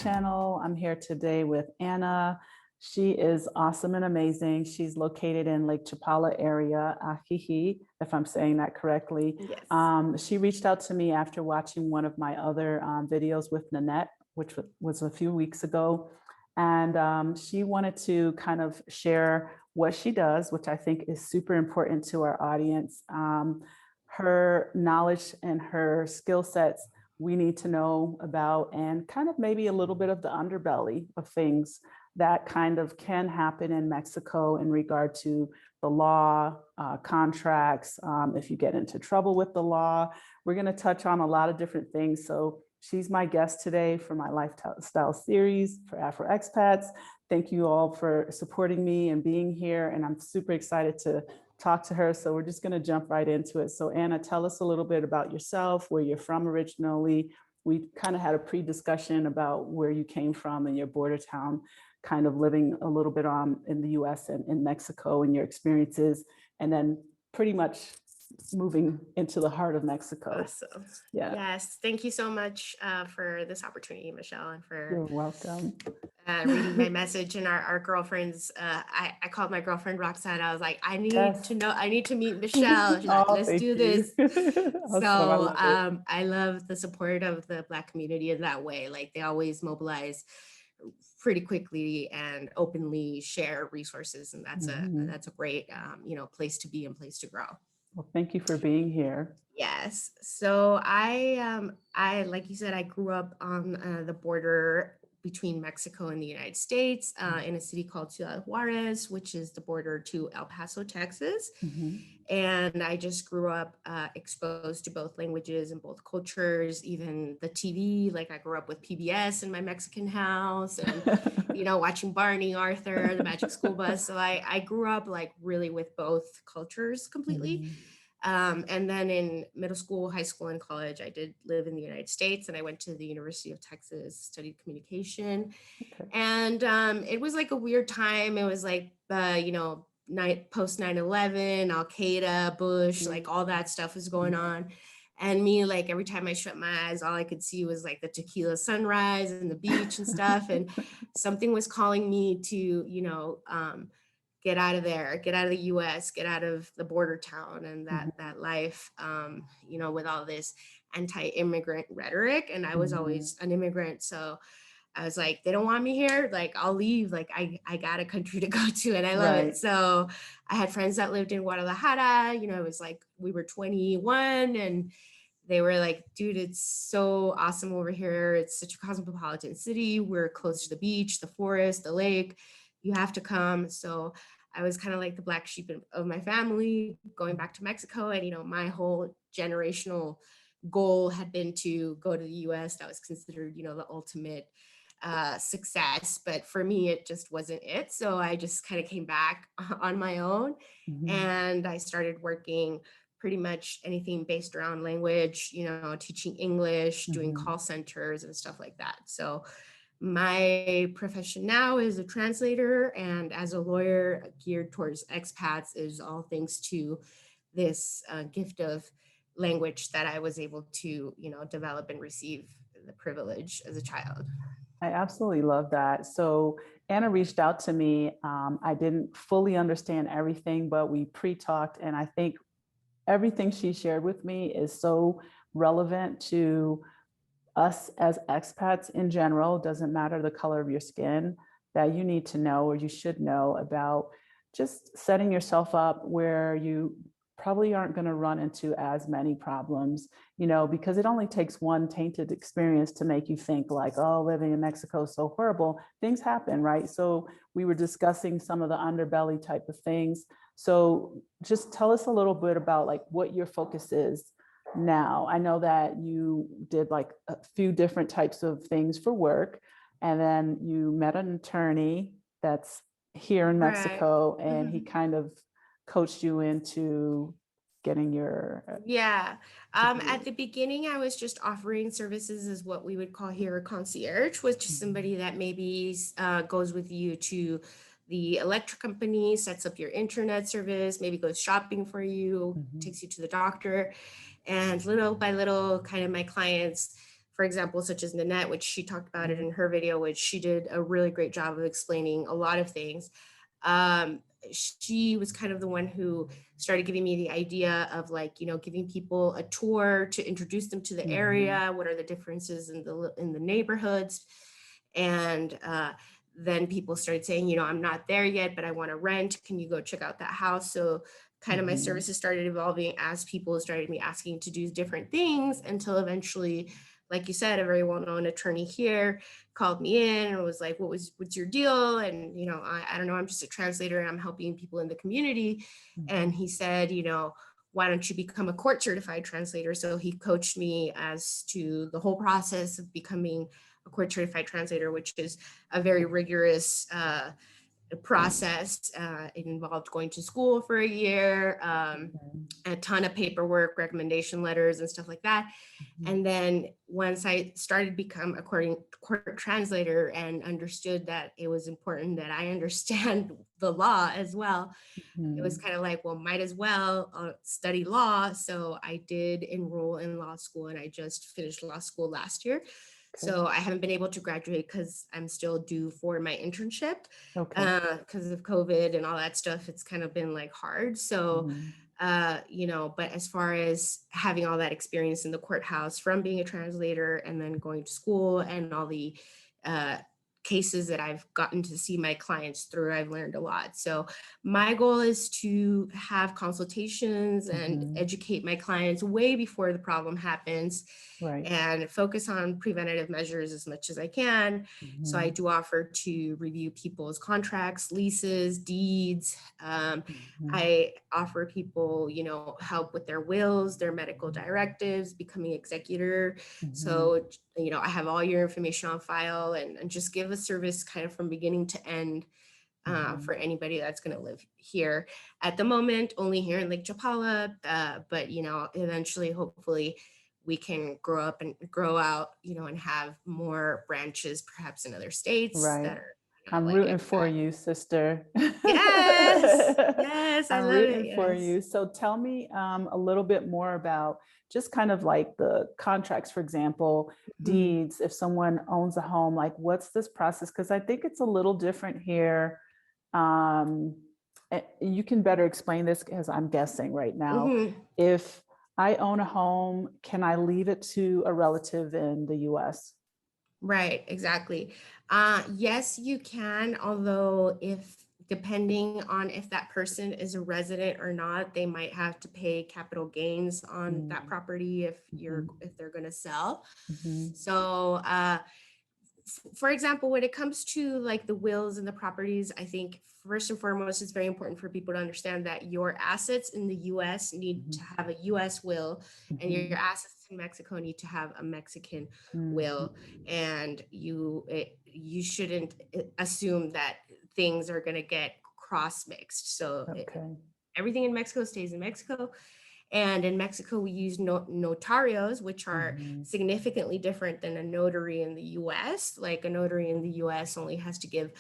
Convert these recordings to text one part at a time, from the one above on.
channel. I'm here today with Anna. She is awesome and amazing. She's located in Lake Chapala area, Ajijic, if I'm saying that correctly. Yes. She reached out to me after watching one of my other videos with Nanette, which was a few weeks ago. And she wanted to kind of share what she does, which I think is super important to our audience. Her knowledge and her skill sets we need to know about, and kind of maybe a little bit of the underbelly of things that kind of can happen in Mexico in regard to the law, contracts, if you get into trouble with the law. We're going to touch on a lot of different things. So she's my guest today for my lifestyle series for Afro Expats. Thank you all for supporting me and being here. And I'm super excited to talk to her. So we're just going to jump right into it. So Anna, tell us a little bit about yourself, where you're from originally. We kind of had a pre-discussion about where you came from and your border town, kind of living a little bit in the US and in Mexico and your experiences, and then pretty much moving into the heart of Mexico. Awesome. Yeah. Yes. Thank you so much for this opportunity, Michelle, and for You're welcome. Reading my message. And our girlfriends, I called my girlfriend Roxanne. I was like, I need to meet Michelle. She's like, let's do this. Awesome. So I love the support of the Black community in that way. Like, they always mobilize pretty quickly and openly share resources, and that's a great place to be and place to grow. Well, thank you for being here. Yes. So I like you said, I grew up on the border between Mexico and the United States in a city called Ciudad Juarez, which is the border to El Paso, Texas. And I just grew up exposed to both languages and both cultures, even the TV. Like, I grew up with PBS in my Mexican house and, watching Barney, Arthur, the Magic School Bus. So I grew up like really with both cultures completely. And then in middle school, high school, and college, I did live in the United States, and I went to the University of Texas, studied communication. Okay. And it was like a weird time. It was like, post 9/11, Al Qaeda, Bush, like all that stuff was going on. And me, like, every time I shut my eyes, all I could see was like the tequila sunrise and the beach and stuff. And something was calling me to, get out of there, get out of the US, get out of the border town and that life, with all this anti-immigrant rhetoric. And I was always an immigrant. So I was like, they don't want me here. Like, I'll leave. Like, I got a country to go to, and I love it. So I had friends that lived in Guadalajara. It was like, we were 21 and they were like, dude, it's so awesome over here. It's such a cosmopolitan city. We're close to the beach, the forest, the lake. You have to come. So I was kind of like the black sheep of my family going back to Mexico. And, my whole generational goal had been to go to the US. That was considered, the ultimate success. But for me, it just wasn't it. So I just kind of came back on my own. And I started working pretty much anything based around language, teaching English, doing call centers and stuff like that. So my profession now is a translator, and as a lawyer geared towards expats is all thanks to this gift of language that I was able to, develop and receive the privilege as a child. I absolutely love that. So Anna reached out to me. I didn't fully understand everything, but we pre-talked, and I think everything she shared with me is so relevant to us as expats in general. Doesn't matter the color of your skin, that you need to know, or you should know about just setting yourself up where you probably aren't going to run into as many problems, because it only takes one tainted experience to make you think like, oh, living in Mexico is so horrible. Things happen, right? So we were discussing some of the underbelly type of things. So just tell us a little bit about like what your focus is now. I know that you did like a few different types of things for work, and then you met an attorney that's here in Mexico, and he kind of coached you into getting your at the beginning I was just offering services as what we would call here a concierge, which is somebody that maybe goes with you to the electric company, sets up your internet service, maybe goes shopping for you, takes you to the doctor. And little by little, kind of my clients for example, such as Nanette, which she talked about it in her video, which she did a really great job of explaining a lot of things. She was kind of the one who started giving me the idea of like, you know, giving people a tour to introduce them to the area. What are the differences in the neighborhoods? And then people started saying, you know, I'm not there yet, but I want to rent. Can you go check out that house? So kind of my services started evolving as people started me asking to do different things, until eventually, like you said, a very well-known attorney here called me in and was like, what's your deal? And, you know, I don't know, I'm just a translator and I'm helping people in the community. And he said, you know, why don't you become a court certified translator? So he coached me as to the whole process of becoming a court certified translator, which is a very rigorous process. It involved going to school for a year, a ton of paperwork, recommendation letters and stuff like that. And then once I started become a court translator and understood that it was important that I understand the law as well, it was kind of like, well, might as well study law. So I did enroll in law school, and I just finished law school last year. So I haven't been able to graduate because I'm still due for my internship. Because of COVID and all that stuff, it's kind of been like hard. So, you know, but as far as having all that experience in the courthouse from being a translator and then going to school and all the cases that I've gotten to see my clients through, I've learned a lot. So my goal is to have consultations and educate my clients way before the problem happens, and focus on preventative measures as much as I can. So I do offer to review people's contracts, leases, deeds. I offer people, you know, help with their wills, their medical directives, becoming executor. So, you know, I have all your information on file, and just give a service kind of from beginning to end for anybody that's going to live here. At the moment, only here in Lake Chapala, but, you know, eventually, hopefully, we can grow up and grow out, you know, and have more branches, perhaps in other states that are. I'm like rooting for you, sister. Yes, yes, I I'm love rooting it. for Yes. you. So tell me a little bit more about just kind of like the contracts, for example, deeds. If someone owns a home, like what's this process? Because I think it's a little different here. You can better explain this because I'm guessing right now. If I own a home, can I leave it to a relative in the US? Right, exactly. Yes, you can, although depending on if that person is a resident or not, they might have to pay capital gains on that property if they're going to sell. So, for example, when it comes to like the wills and the properties, I think first and foremost, it's very important for people to understand that your assets in the US need to have a US will, and your assets in Mexico need to have a Mexican will. And you shouldn't assume that things are going to get cross mixed. So everything in Mexico stays in Mexico. And in Mexico, we use notarios, which are significantly different than a notary in the US. Like a notary in the US only has to give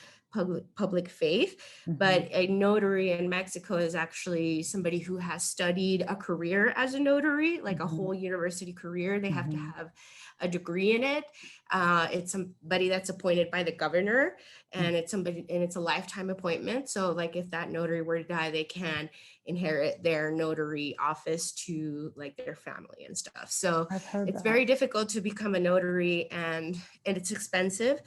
public faith, but a notary in Mexico is actually somebody who has studied a career as a notary, like a whole university career. They have to have a degree in it. It's somebody that's appointed by the governor, and it's a lifetime appointment. So like if that notary were to die, they can inherit their notary office to like their family and stuff. So it's very difficult to become a notary, and it's expensive.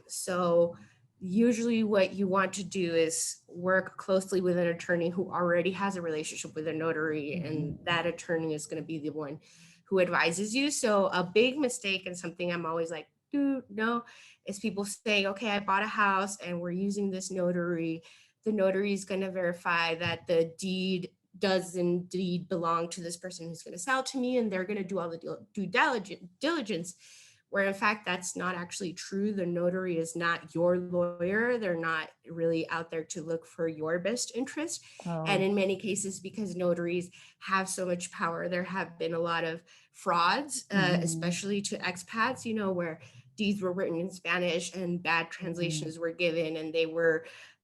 So usually what you want to do is work closely with an attorney who already has a relationship with a notary, and that attorney is going to be the one who advises you. So a big mistake, and something I'm always like, no, is people say, okay, I bought a house and we're using this notary. The notary is going to verify that the deed does indeed belong to this person who's going to sell to me, and they're going to do all the due diligence, where in fact that's not actually true. The notary is not your lawyer. They're not really out there to look for your best interest. And in many cases, because notaries have so much power, there have been a lot of frauds, especially to expats, you know, where deeds were written in Spanish and bad translations were given, and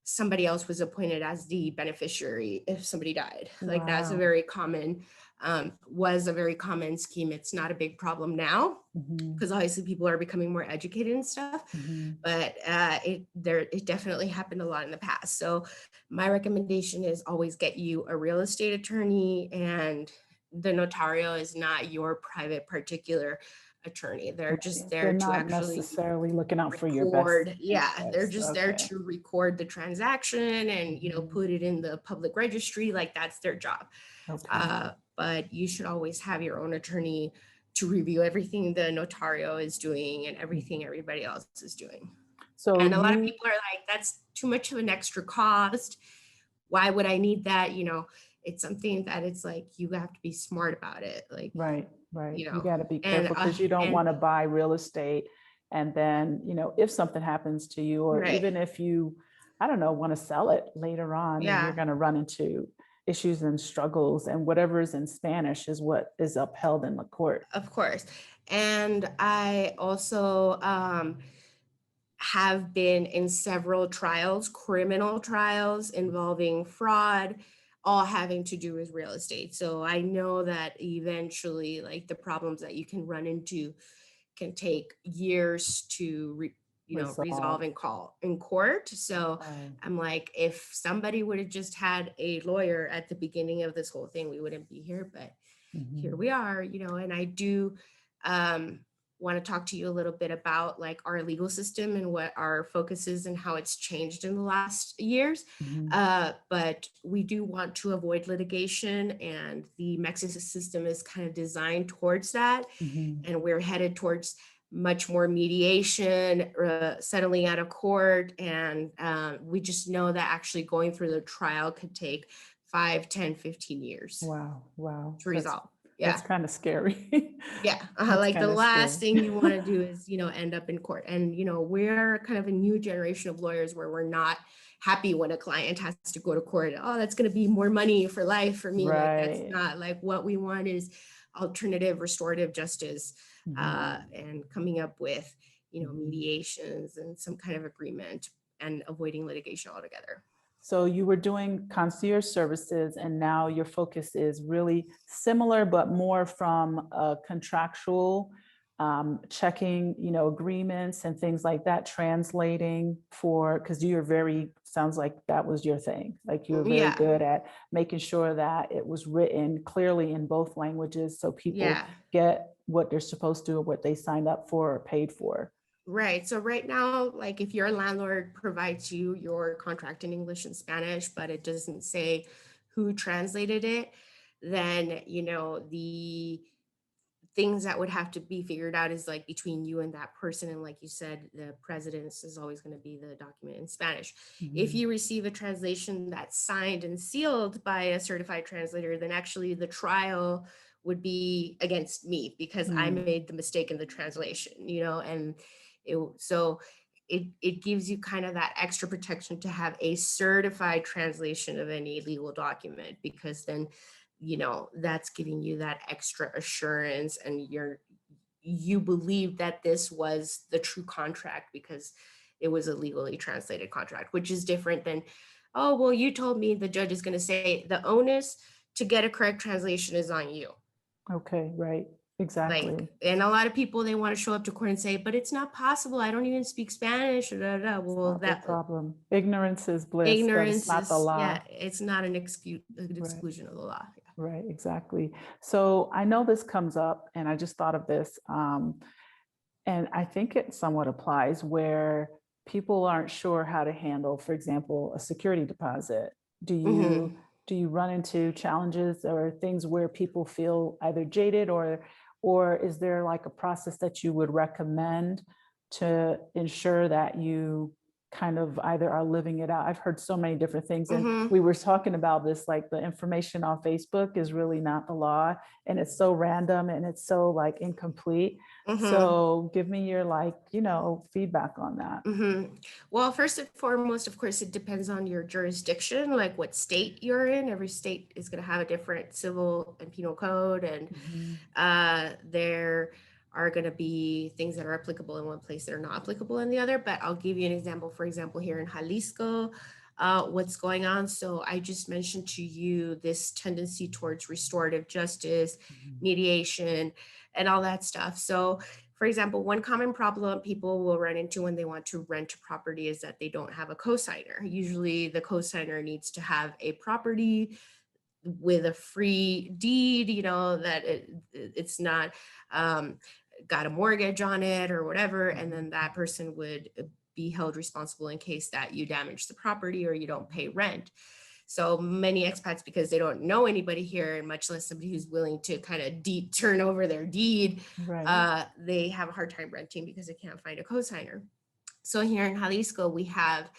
somebody else was appointed as the beneficiary if somebody died. Like that's a Wow. very common, was a very common scheme. It's not a big problem now because obviously people are becoming more educated and stuff, but it definitely happened a lot in the past. So my recommendation is always get you a real estate attorney, and the notario is not your private particular attorney. They're just They're there to not actually necessarily looking out for your best record. Yeah, they're interest. just there to record the transaction and put it in the public registry. Like that's their job. Okay. But you should always have your own attorney to review everything the notario is doing and everything everybody else is doing. So and a lot of people are like, that's too much of an extra cost. Why would I need that? It's something that it's like, you have to be smart about it. Like, right. You got to be careful because you don't want to buy real estate. And then, if something happens to you, or even if you, I don't know, want to sell it later on, you're going to run into issues and struggles, and whatever is in Spanish is what is upheld in the court. Of course. And I also have been in several trials, criminal trials involving fraud, all having to do with real estate. So I know that eventually, like, the problems that you can run into can take years to resolve and call in court. So I'm like, if somebody would have just had a lawyer at the beginning of this whole thing, we wouldn't be here, but here we are, and I do want to talk to you a little bit about like our legal system and what our focus is and how it's changed in the last years. But we do want to avoid litigation, and the Mexican system is kind of designed towards that. And we're headed towards much more mediation, settling out of court. And we just know that actually going through the trial could take 5, 10, 15 years. Wow. To resolve. That's kind of scary. Like the last thing you want to do is, end up in court. And, we're kind of a new generation of lawyers where we're not happy when a client has to go to court. Oh, that's going to be more money for life for me. Like that's not like what we want. Is alternative restorative justice, and coming up with, mediations and some kind of agreement and avoiding litigation altogether. So you were doing concierge services, and now your focus is really similar, but more from a contractual, checking, agreements and things like that, translating because sounds like that was your thing. Like you're very good at making sure that it was written clearly in both languages so people get what they're supposed to, or what they signed up for or paid for. Right. So right now, like if your landlord provides you your contract in English and Spanish, but it doesn't say who translated it, then, the things that would have to be figured out is like between you and that person. And like you said, the president's is always going to be the document in Spanish. If you receive a translation that's signed and sealed by a certified translator, then actually the trial would be against me because I made the mistake in the translation, and it gives you kind of that extra protection to have a certified translation of any legal document, because then, that's giving you that extra assurance, and you believe that this was the true contract because it was a legally translated contract, which is different than, oh, well, you told me. The judge is going to say the onus to get a correct translation is on you. Okay, right. Exactly. And a lot of people, they want to show up to court and say, but it's not possible. I don't even speak Spanish. Well, that's the problem. Ignorance is bliss. Ignorance but it's not the law. Yeah, it's not an exclusion of the law. Right, exactly. So I know this comes up, and I just thought of this, and I think it somewhat applies where people aren't sure how to handle, for example, a security deposit. Do you run into challenges or things where people feel either jaded, or is there like a process that you would recommend to ensure that you kind of either are living it out? I've heard so many different things, and we were talking about this, like the information on Facebook is really not the law, and it's so random and it's so like incomplete. So give me your feedback on that. Well, first and foremost, of course, it depends on your jurisdiction, like what state you're in. Every state is going to have a different civil and penal code, and there are going to be things that are applicable in one place that are not applicable in the other. But I'll give you an example. For example, here in Jalisco, what's going on. So I just mentioned to you this tendency towards restorative justice, mediation, and all that stuff. So for example, one common problem people will run into when they want to rent a property is that they don't have a cosigner. Usually the cosigner needs to have a property with a free deed, you know, that it's not got a mortgage on it or whatever. And then that person would be held responsible in case that you damage the property or you don't pay rent. So many expats, because they don't know anybody here, and much less somebody who's willing to kind of turn over their deed, they have a hard time renting because they can't find a cosigner. So here in Jalisco, we have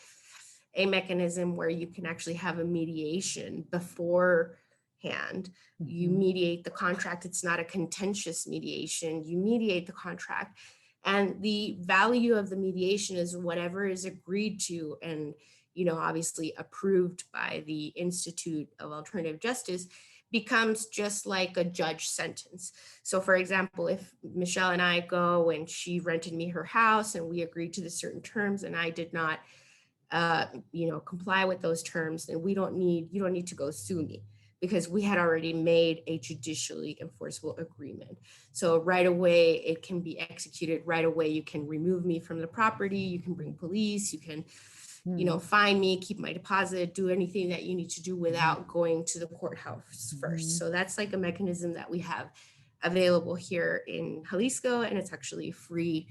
a mechanism where you can actually have a mediation beforehand. You mediate the contract. It's not a contentious mediation. You mediate the contract. And the value of the mediation is whatever is agreed to and, you know, obviously approved by the Institute of Alternative Justice becomes just like a judge sentence. So for example, if Michelle and I go and she rented me her house and we agreed to the certain terms and I did not, you know, comply with those terms, then you don't need to go sue me because we had already made a judicially enforceable agreement. So right away, it can be executed right away. You can remove me from the property. You can bring police. You can, you know, fine me, keep my deposit, do anything that you need to do without going to the courthouse first. So that's like a mechanism that we have available here in Jalisco, and it's actually free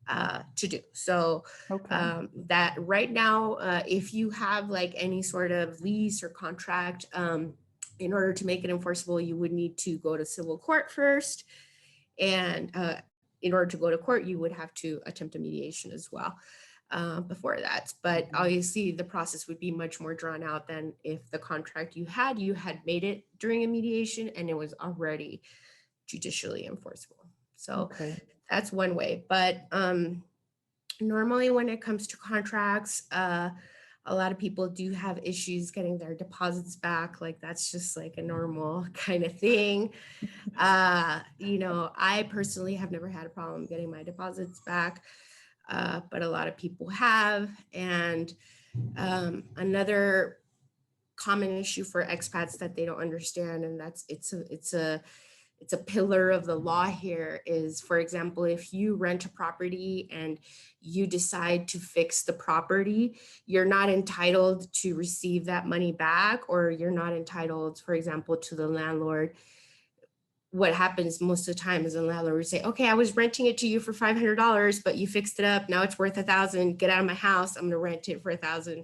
to do. So that right now, if you have like any sort of lease or contract, in order to make it enforceable, you would need to go to civil court first. And in order to go to court, you would have to attempt a mediation as well before that. But obviously the process would be much more drawn out than if the contract you had made it during a mediation and it was already judicially enforceable. So that's one way. But normally when it comes to contracts, a lot of people do have issues getting their deposits back. Like that's just like a normal kind of thing. You know, I personally have never had a problem getting my deposits back, but a lot of people have. And another common issue for expats that they don't understand, and that's it's a pillar of the law here is, for example, if you rent a property and you decide to fix the property, you're not entitled to receive that money back, or you're not entitled, for example, to the landlord. What happens most of the time is the landlord would say, okay, I was renting it to you for $500, but you fixed it up. Now it's worth $1,000. Get out of my house. I'm going to rent it for $1,000.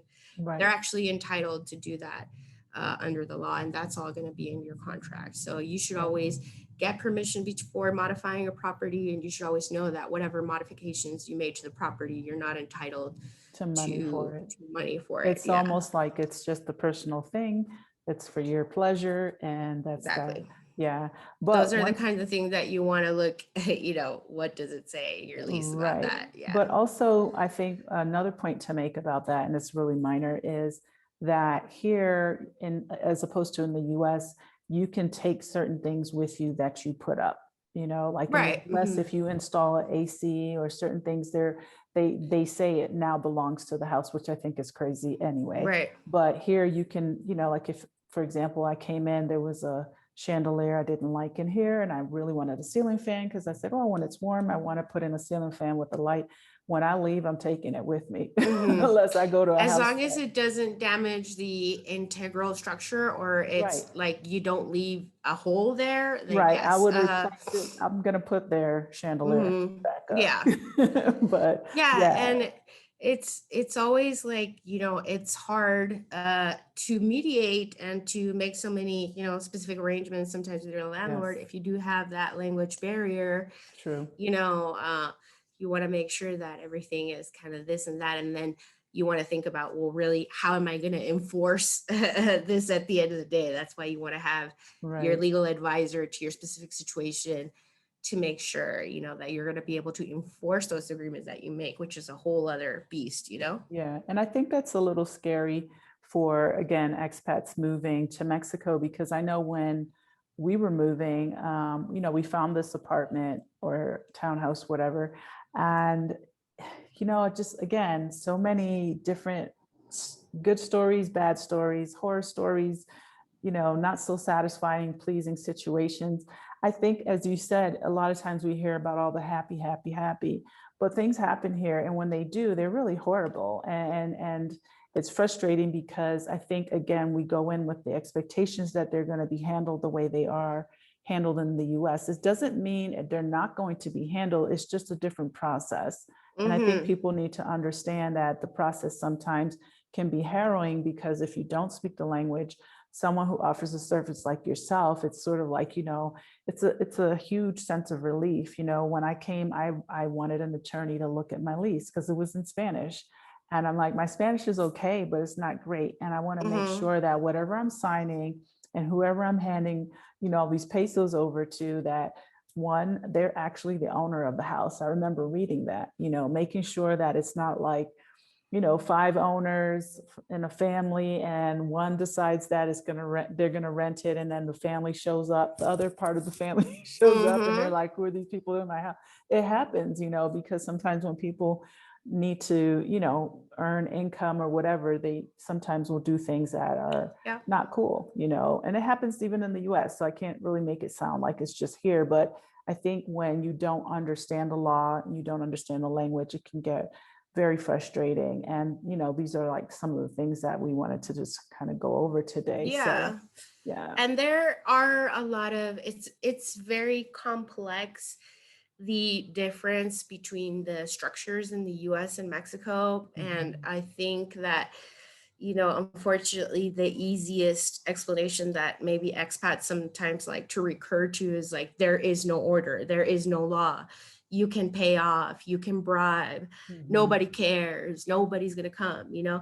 They're actually entitled to do that under the law, and that's all going to be in your contract. So you should always get permission before modifying a property, and you should always know that whatever modifications you made to the property, you're not entitled to money for it. It's almost like it's just a personal thing. It's for your pleasure, and that's exactly. Yeah, but those are the kinds of things that you want to look at, you know, what does it say in your lease about that? Yeah. But also, I think another point to make about that, and it's really minor, is that here, as opposed to in the US, you can take certain things with you that you put up, you know, like in the US, if you install an AC or certain things there, they say it now belongs to the house, which I think is crazy anyway. But here you can, you know, like if, for example, I came in, there was a chandelier I didn't like in here, and I really wanted a ceiling fan because I said, oh, when it's warm, I want to put in a ceiling fan with a light. When I leave, I'm taking it with me, unless I go to a house. As long as it doesn't damage the integral structure, or it's like you don't leave a hole there. Then yes. I would replace it. I'm gonna put their chandelier back up. Yeah. But and it's always like, you know, it's hard to mediate and to make so many, you know, specific arrangements sometimes with your landlord. If you do have that language barrier, you know, you want to make sure that everything is kind of this and that, and then you want to think about, well, really, how am I going to enforce this at the end of the day? That's why you want to have your legal advisor to your specific situation to make sure, you know, that you're going to be able to enforce those agreements that you make, which is a whole other beast, you know? Yeah. And I think that's a little scary for, again, expats moving to Mexico, because I know when we were moving, you know, we found this apartment or townhouse, whatever. And, you know, just again, so many different good stories, bad stories, horror stories, you know, not so satisfying, pleasing situations. I think, as you said, a lot of times we hear about all the happy, happy, happy, but things happen here. And when they do, they're really horrible. And it's frustrating because I think, again, we go in with the expectations that they're going to be handled the way they are handled in the US. It doesn't mean they're not going to be handled. It's just a different process. And I think people need to understand that the process sometimes can be harrowing, because if you don't speak the language, someone who offers a service like yourself, it's sort of like, you know, it's a huge sense of relief. You know, when I came, I wanted an attorney to look at my lease because it was in Spanish. And I'm like, my Spanish is okay, but it's not great. And I want to make sure that whatever I'm signing and whoever I'm handing, you know, these pesos over to, that one, they're actually the owner of the house. I remember reading that, you know, making sure that it's not like, you know, 5 owners in a family and one decides that it's going to rent, they're going to rent it. And then the family shows up, the other part of the family shows up and they're like, who are these people in my house? It happens, you know, because sometimes when people need to, you know, earn income or whatever, they sometimes will do things that are not cool, you know, and it happens even in the US. So I can't really make it sound like it's just here, but I think when you don't understand the law, you don't understand the language, it can get very frustrating. And, you know, these are like some of the things that we wanted to just kind of go over today. Yeah. So, yeah. And there are a lot of, it's very complex, the difference between the structures in the US and Mexico. And I think that, you know, unfortunately, the easiest explanation that maybe expats sometimes like to recur to is like, there is no order, there is no law. You can pay off, you can bribe, nobody cares, nobody's gonna come, you know?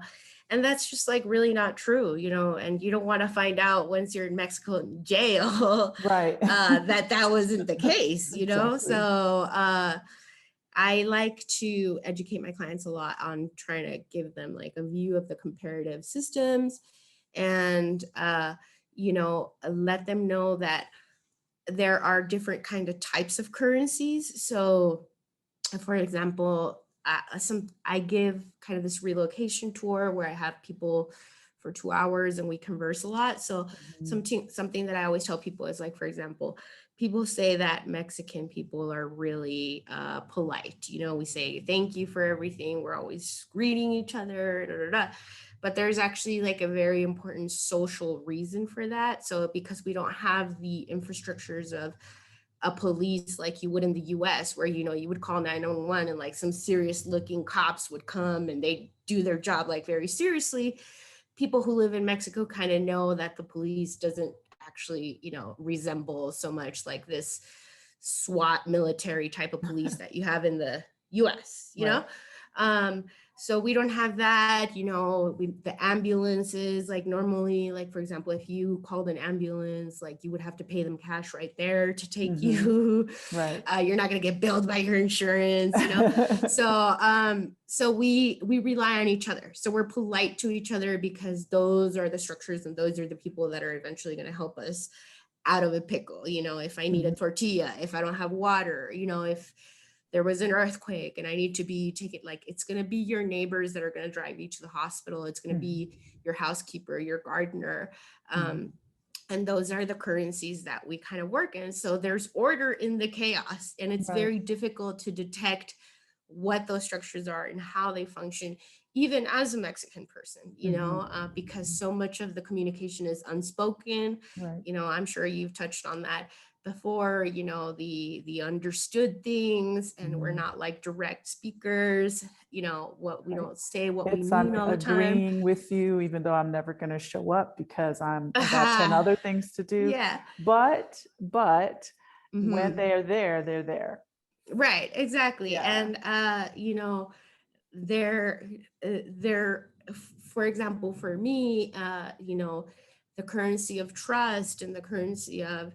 And that's just like really not true, you know, and you don't want to find out once you're in Mexico in jail, Right. that wasn't the case, you know? Exactly. So I like to educate my clients a lot on trying to give them like a view of the comparative systems and, you know, let them know that there are different kind of types of currencies. So for example, I give kind of this relocation tour where I have people for 2 hours and we converse a lot. So something that I always tell people is like, for example, people say that Mexican people are really polite. You know, we say thank you for everything. We're always greeting each other. Da, da, da. But there's actually like a very important social reason for that. So because we don't have the infrastructures of a police like you would in the US, where, you know, you would call 911 and like some serious looking cops would come and they do their job like very seriously. People who live in Mexico kind of know that the police doesn't actually, you know, resemble so much like this SWAT military type of police that you have in the US, you know? So we don't have that, you know, the ambulances, like normally, like for example, if you called an ambulance, like you would have to pay them cash right there to take you. Right. You're not going to get billed by your insurance, you know? So we rely on each other. So we're polite to each other because those are the structures and those are the people that are eventually going to help us out of a pickle. You know, if I need a tortilla, if I don't have water, you know, if there was an earthquake and I need to be taken, like it's going to be your neighbors that are going to drive you to the hospital. It's going to be your housekeeper, your gardener. And those are the currencies that we kind of work in. So there's order in the chaos, and it's very difficult to detect what those structures are and how they function, even as a Mexican person, you know, because so much of the communication is unspoken. You know, I'm sure you've touched on that before, you know, the understood things, and we're not like direct speakers, you know, what we don't say what we mean all the time. Agreeing with you, even though I'm never going to show up because I'm about 10 other things to do. But when they're there, they're there. Right, exactly. And you know, they're for example, for me, you know, the currency of trust and the currency of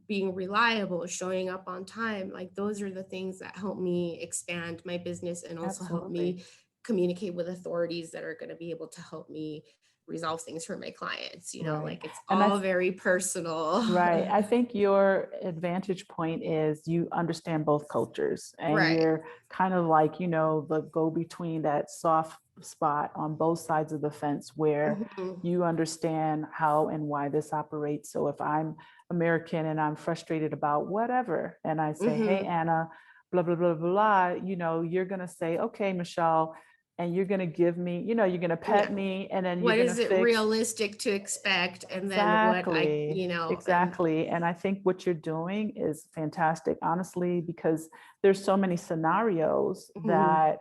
being reliable, showing up on time, like those are the things that help me expand my business and also help me communicate with authorities that are going to be able to help me resolve things for my clients, Right. like it's And all very personal. right. I think your advantage point is you understand both cultures and Right. you're kind of like, the go between, that soft spot on both sides of the fence where Mhm. you understand how and why this operates. So if I'm American and I'm frustrated about whatever, and I say, hey, Mhm. Anna, blah, blah, blah, blah, you're going to say, okay, Michelle, and you're going to give me, you're going to pet Yeah. me, and then you're What going to is it fix. realistic to expect? And then what Exactly. and Exactly. And I think what you're doing is fantastic, honestly, because there's so many scenarios mhm. that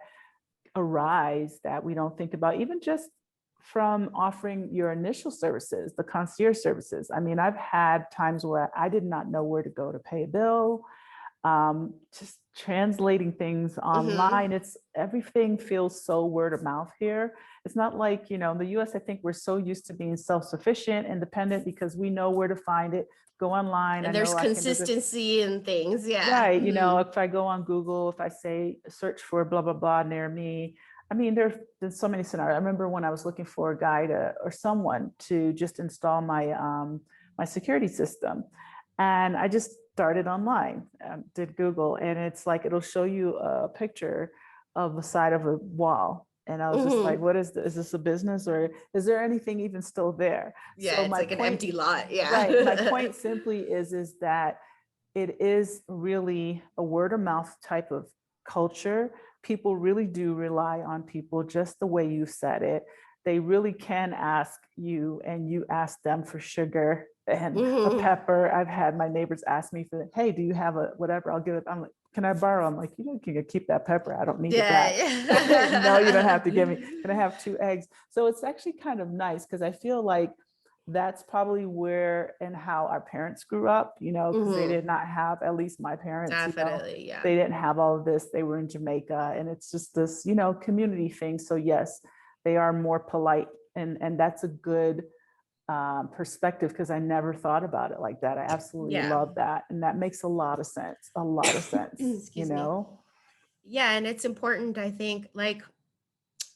arise that we don't think about, even just from offering your initial services, the concierge services. I mean, I've had times where I did not know where to go to pay a bill, just translating things Mhm. online. It's everything feels so word of mouth here. It's not like, in the US, I think we're so used to being self-sufficient, independent, because we know where to find it. Go online. I And there's know I can do this. consistency in things. Yeah. Right. Mhm. If I go on Google, if I say search for blah, blah, blah near me, I mean, there's so many scenarios. I remember when I was looking for a guy or someone to just install my security system. And I just started online, did Google, and it's like, it'll show you a picture of the side of a wall. And I was just like, Mhm. what is this? Is this a business, or is there anything even still there? Yeah, So it's my like an point, empty lot. right, my Yeah. point simply is that it is really a word of mouth type of culture. People really do rely on people just the way you said it. They really can ask you, and you ask them for sugar and a Mhm. pepper. I've had my neighbors ask me for, hey, do you have a whatever? I'll give it. I'm like, can I borrow? I'm like, you can keep that pepper. I don't need it back. No, you don't Yeah. have to give me. Can I have 2 eggs? So it's actually kind of nice, because I feel like that's probably where and how our parents grew up, because they Mhm. did not have, at least my parents, Definitely. Yeah. they didn't have all of this. They were in Jamaica, and it's just this, community thing. So yes, they are more polite, and that's a good perspective, because I never thought about it like that. I absolutely Yeah. love that, and that makes a lot of sense. A lot of sense, Excuse me. Yeah, and it's important, I think, like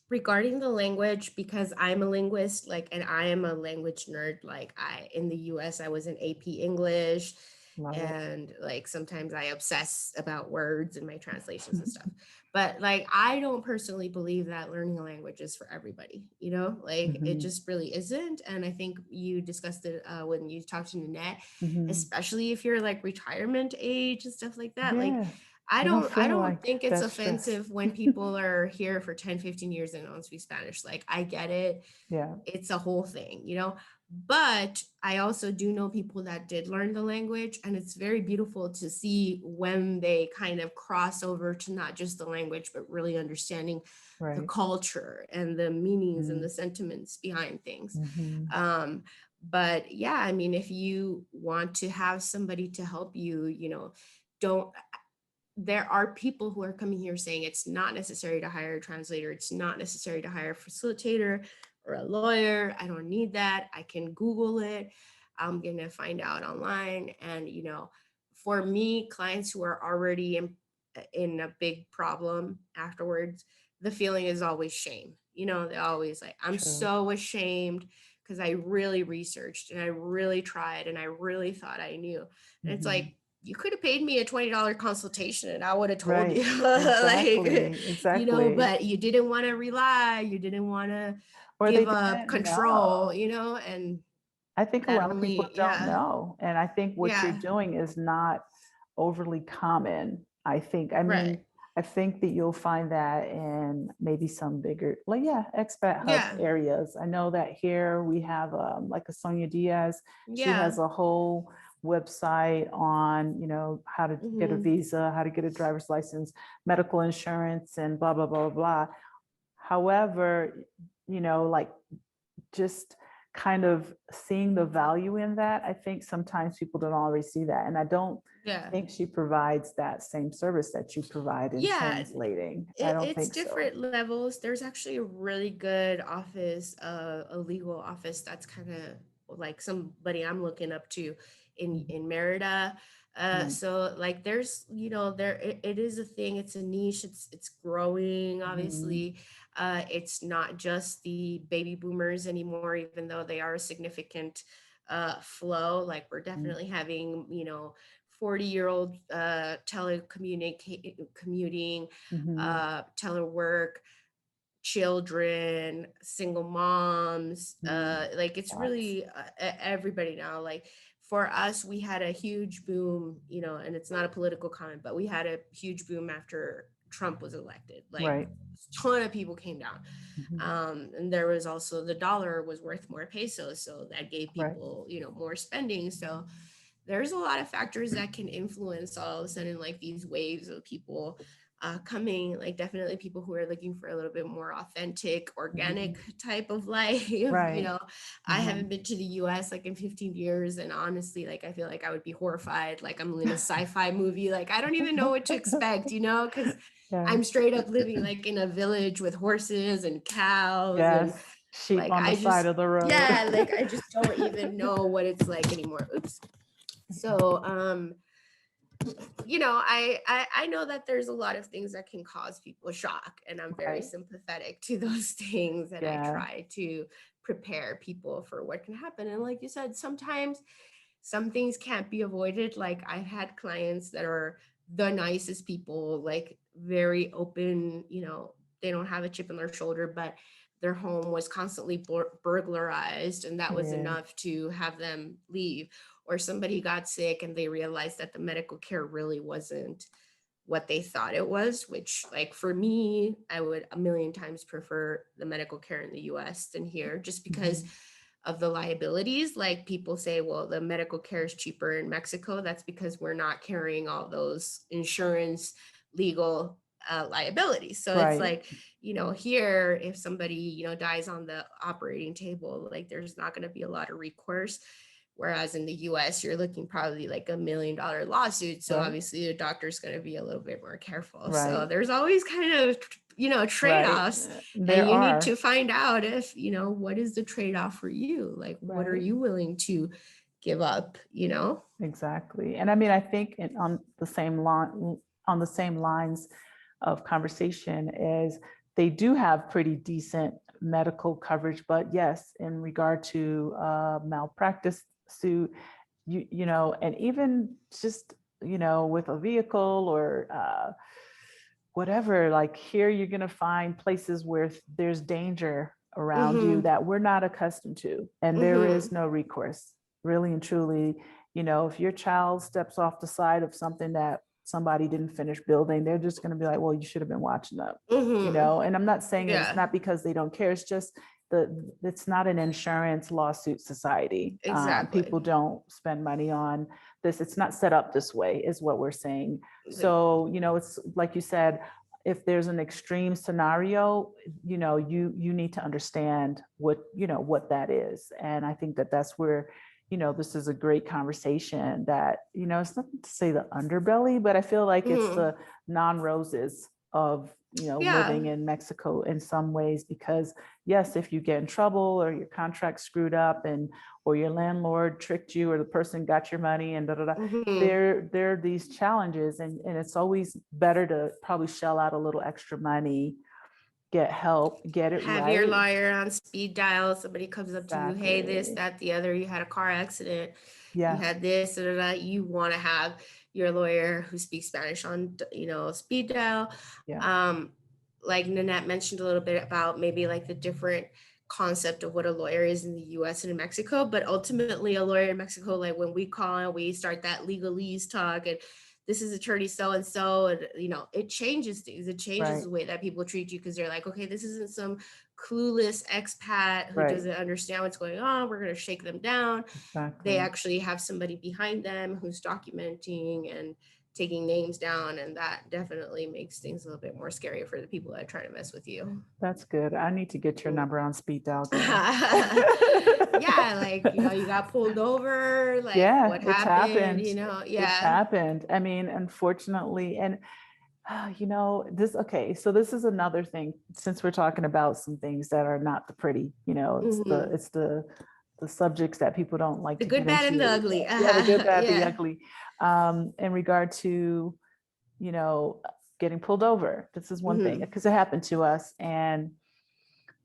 regarding the language, because I'm a linguist, like, and I am a language nerd. Like, in the US, I was in AP English, Love it. and like sometimes I obsess about words and my translations and stuff. But like, I don't personally believe that learning a language is for everybody, like it Mhm, just really isn't. And I think you discussed it when you talked to Nanette, mhm. especially if you're like retirement age and stuff like that. Like, Yeah, I I don't don't I feel don't like think it's that stress. offensive when people are here for 10, 15 years and don't speak Spanish. Like, I get it. Yeah. It's a whole thing. But I also do know people that did learn the language, and it's very beautiful to see when they kind of cross over to not just the language, but really understanding the Right. culture and the meanings and Mm-hmm. the sentiments behind things. Mm-hmm. Um, but yeah, I mean, if you want to have somebody to help you, don't there are people who are coming here saying it's not necessary to hire a translator. It's not necessary to hire a facilitator or a lawyer. I don't need that. I can Google it. I'm going to find out online. And, for me, clients who are already in a big problem afterwards, the feeling is always shame. They're always like, I'm True. so ashamed because I really researched and I really tried and I really thought I knew. And it's Mm-hmm. like, you could have paid me a $20 consultation and I would have told you, Right. like, Exactly. Exactly. but you didn't want to rely, you didn't want to Or they give up didn't control, know. and I think a that lot of people only, don't yeah, know. And I think what you're yeah, doing is not overly common. I right, mean, I think that you'll find that in maybe some bigger, like, yeah, expat hub yeah, areas. I know that here we have like a Sonia Diaz. She yeah, has a whole website on, how to get a hmm, visa, how to get a driver's license, medical insurance, and blah, blah, blah, blah. However, like, just kind of seeing the value in that. I think sometimes people don't always see that. And I don't yeah. think she provides that same service that you provide in Yeah, translating. I don't it's think so. different levels. There's actually a really good office, a legal office that's kind of like somebody I'm looking up to in Merida. So like there's, you know, it is a thing, it's a niche, it's growing, obviously. It's not just the baby boomers anymore, even though they are a significant flow. Like we're definitely having, you know, 40-year-old commuting, telework, children, single moms, like it's really everybody now. Like for us, we had a huge boom, you know, and it's not a political comment, but we had a huge boom after Trump was elected. Like a ton of people came down. And there was also, the dollar was worth more pesos, so that gave people, you know, more spending. So there's a lot of factors that can influence all of a sudden like these waves of people coming, like definitely people who are looking for a little bit more authentic, organic type of life. You know, I haven't been to the US like in 15 years. And honestly, like, I feel like I would be horrified. Like I'm in a sci-fi movie. Like, I don't even know what to expect, you know, because I'm straight up living like in a village with horses and cows and sheep like, on the side of the road. Yeah, like I just don't even know what it's like anymore. Oops. So, you know, I know that there's a lot of things that can cause people shock, and I'm very sympathetic to those things, and I try to prepare people for what can happen. And like you said, sometimes some things can't be avoided. Like I've had clients that are the nicest people, like very open, you know, they don't have a chip on their shoulder, but their home was constantly burglarized, and that was enough to have them leave. Or somebody got sick and they realized that the medical care really wasn't what they thought it was, which like for me, I would a million times prefer the medical care in the US than here, just because of the liabilities. Like people say, well, the medical care is cheaper in Mexico. That's because we're not carrying all those insurance, legal liabilities. So it's like, you know, here, if somebody, you know, dies on the operating table, like there's not going to be a lot of recourse. Whereas in the US, you're looking probably like $1 million lawsuit. So obviously the doctor's going to be a little bit more careful. So there's always kind of, you know, trade-offs. And you need to find out if, you know, what is the trade-off for you? Like, what are you willing to give up, you know? Exactly. And I mean, I think on the same lines of conversation is they do have pretty decent medical coverage, but yes, in regard to malpractice suit, you know, and even just, you know, with a vehicle or whatever, like here you're going to find places where there's danger around you that we're not accustomed to, and there is no recourse, really and truly. You know, if your child steps off the side of something that somebody didn't finish building, they're just going to be like, well, you should have been watching them, you know. And I'm not saying that it's not because they don't care, it's just it's not an insurance lawsuit society. People don't spend money on this. It's not set up this way, is what we're saying. So, you know, it's like you said, if there's an extreme scenario, you know, you need to understand what, you know, what that is. And I think that that's where, you know, this is a great conversation that, you know, it's not to say the underbelly, but I feel like it's the non-roses of, you know, living in Mexico in some ways, because yes, if you get in trouble or your contract screwed up and, or your landlord tricked you, or the person got your money and there are these challenges, and it's always better to probably shell out a little extra money, get help, get it right. Have your lawyer on speed dial. Somebody comes up to you, hey, this, that, the other, you had a car accident, you had this, you want to have your lawyer who speaks Spanish on, you know, speed dial. Like Nanette mentioned a little bit about maybe like the different concept of what a lawyer is in the US and in Mexico, but ultimately a lawyer in Mexico, like when we call and we start that legalese talk and this is attorney so-and-so, and you know, it changes things. It changes the way that people treat you, because they're like, okay, this isn't some clueless expat who doesn't understand what's going on. We're going to shake them down. They actually have somebody behind them who's documenting and taking names down, and that definitely makes things a little bit more scary for the people that try to mess with you. That's good. I need to get your number on speed dial. Yeah, like, you know, you got pulled over, like what happened, you know? It's happened. I mean, unfortunately, and you know, so this is another thing, since we're talking about some things that are not the pretty, you know, it's the subjects that people don't like The to good, get bad, and the into. ugly. Yeah, the good, bad, the Yeah. ugly. In regard to, you know, getting pulled over. This is one thing, because it happened to us. And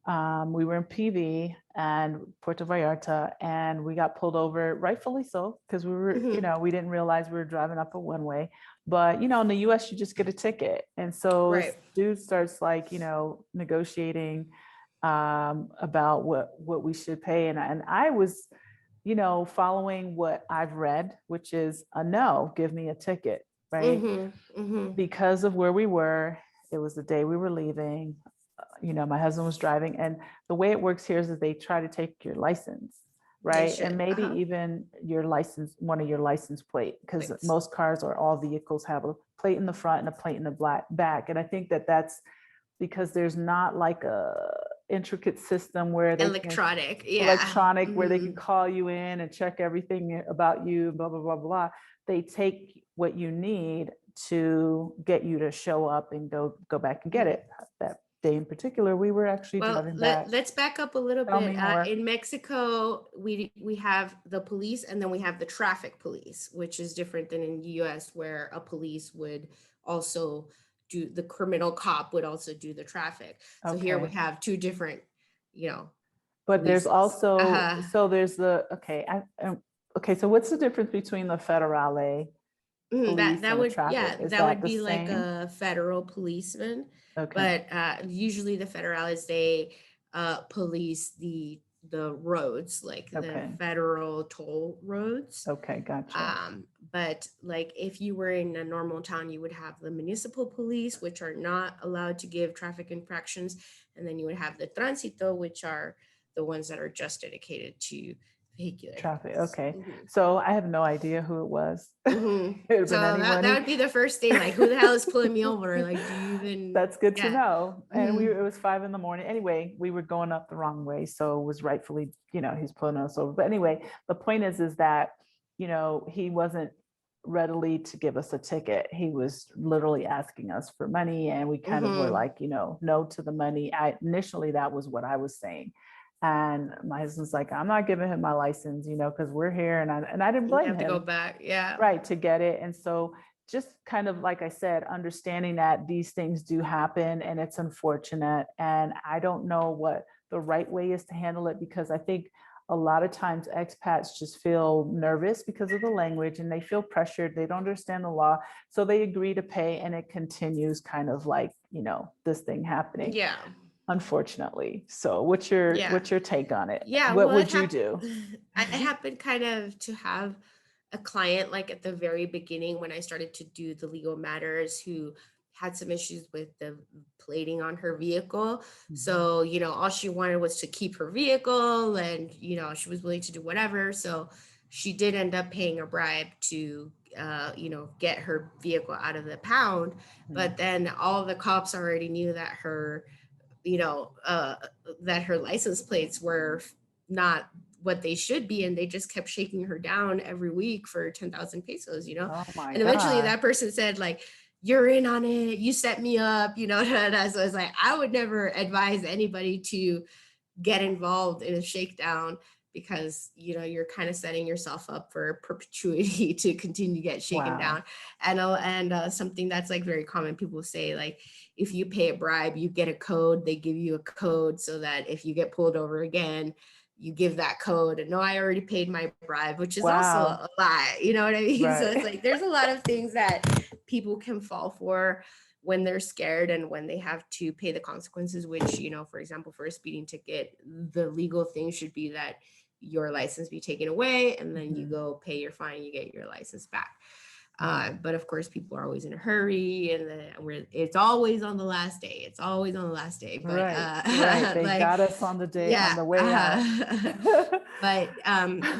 we were in PV and Puerto Vallarta, and we got pulled over, rightfully so, because we were, you know, we didn't realize we were driving up a one way. But, you know, in the US, you just get a ticket. And so this Right. dude starts like, you know, negotiating about what we should pay. And I was, you know, following what I've read, which is a no, give me a ticket, right? Because of where we were, it was the day we were leaving. You know, my husband was driving, and the way it works here is that they try to take your license, They right? should. And maybe even your license, one of your license plate, because most cars or all vehicles have a plate in the front and a plate in the back. And I think that that's because there's not like a intricate system where they electronic, can, electronic, where they can call you in and check everything about you, blah, blah, blah, blah. They take what you need to get you to show up and go back and get it. That day in particular, we were actually driving back. Let's back up a little Tell bit. me more. In Mexico, we have the police, and then we have the traffic police, which is different than in the US, where a police would also do the criminal cop would also do the traffic. So here we have two different, you know. But there's also so there's the okay. So what's the difference between the federale police that and would the traffic? yeah, Is that would the be like same? a federal policeman. Okay. But usually the federales, they police the roads, like the federal toll roads. Okay, gotcha. But like if you were in a normal town, you would have the municipal police, which are not allowed to give traffic infractions, and then you would have the tránsito, which are the ones that are just dedicated to vehicular traffic. Okay. So I have no idea who it was. So that would be the first thing, like, who the hell is pulling me over? Like, do you even? That's good to know. And it was 5 a.m. Anyway, we were going up the wrong way. So it was rightfully, you know, he's pulling us over. But anyway, the point is that, you know, he wasn't readily to give us a ticket. He was literally asking us for money, and we kind of were like, you know, no to the money. Initially, that was what I was saying. And my husband's like, I'm not giving him my license, you know, because we're here. And I didn't blame him. To go back. Yeah. Right. To get it. And so just kind of, like I said, understanding that these things do happen and it's unfortunate. And I don't know what the right way is to handle it, because I think a lot of times expats just feel nervous because of the language, and they feel pressured. They don't understand the law. So they agree to pay, and it continues kind of like, you know, this thing happening. Yeah. Unfortunately. So what's your take on it? Yeah. What would you do? I happened kind of to have a client, like at the very beginning when I started to do the legal matters, who had some issues with the plating on her vehicle. So, you know, all she wanted was to keep her vehicle, and, you know, she was willing to do whatever. So she did end up paying a bribe to, you know, get her vehicle out of the pound. But then all the cops already knew that her, you know, that her license plates were not what they should be, and they just kept shaking her down every week for 10,000 pesos, you know. Oh my and eventually God. that person said, like, you're in on it, you set me up, you know. So I was like, I would never advise anybody to get involved in a shakedown, because, you know, you're kind of setting yourself up for perpetuity to continue to get shaken down. And something that's like very common, people say, like, if you pay a bribe, you get a code. They give you a code so that if you get pulled over again, you give that code. And no, I already paid my bribe, which is also a lie. You know what I mean? Right. So it's like, there's a lot of things that people can fall for when they're scared and when they have to pay the consequences, which, you know, for example, for a speeding ticket, the legal thing should be that your license be taken away, and then you go pay your fine, you get your license back. But of course, people are always in a hurry, and it's always on the last day. It's always on the last day. But right. They got us on the day, on the way out. But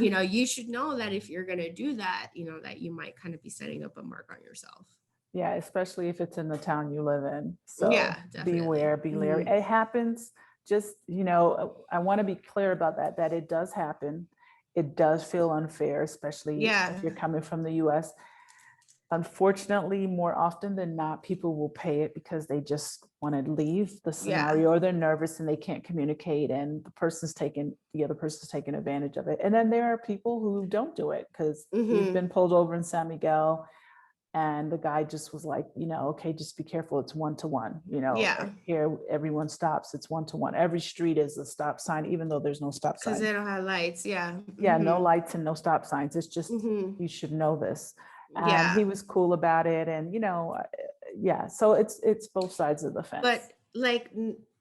you know, you should know that if you're gonna do that, you know, that you might kind of be setting up a mark on yourself. Yeah, especially if it's in the town you live in. So yeah, beware, be leery. It happens. Just, you know, I want to be clear about that it does happen. It does feel unfair, especially if you're coming from the US. unfortunately, more often than not, people will pay it because they just want to leave the Yeah. scenario, or they're nervous and they can't communicate, and the other person's taking advantage of it. And then there are people who don't do it, because we've been pulled over in San Miguel, and the guy just was like, okay, just be careful. It's 1-to-1. Yeah. Here everyone stops. It's 1-to-1. Every street is a stop sign, even though there's no stop Because sign. they don't have lights. Yeah. Yeah, no lights and no stop signs. It's just, you should know this. And Yeah. he was cool about it. And, yeah, so it's both sides of the fence. But like,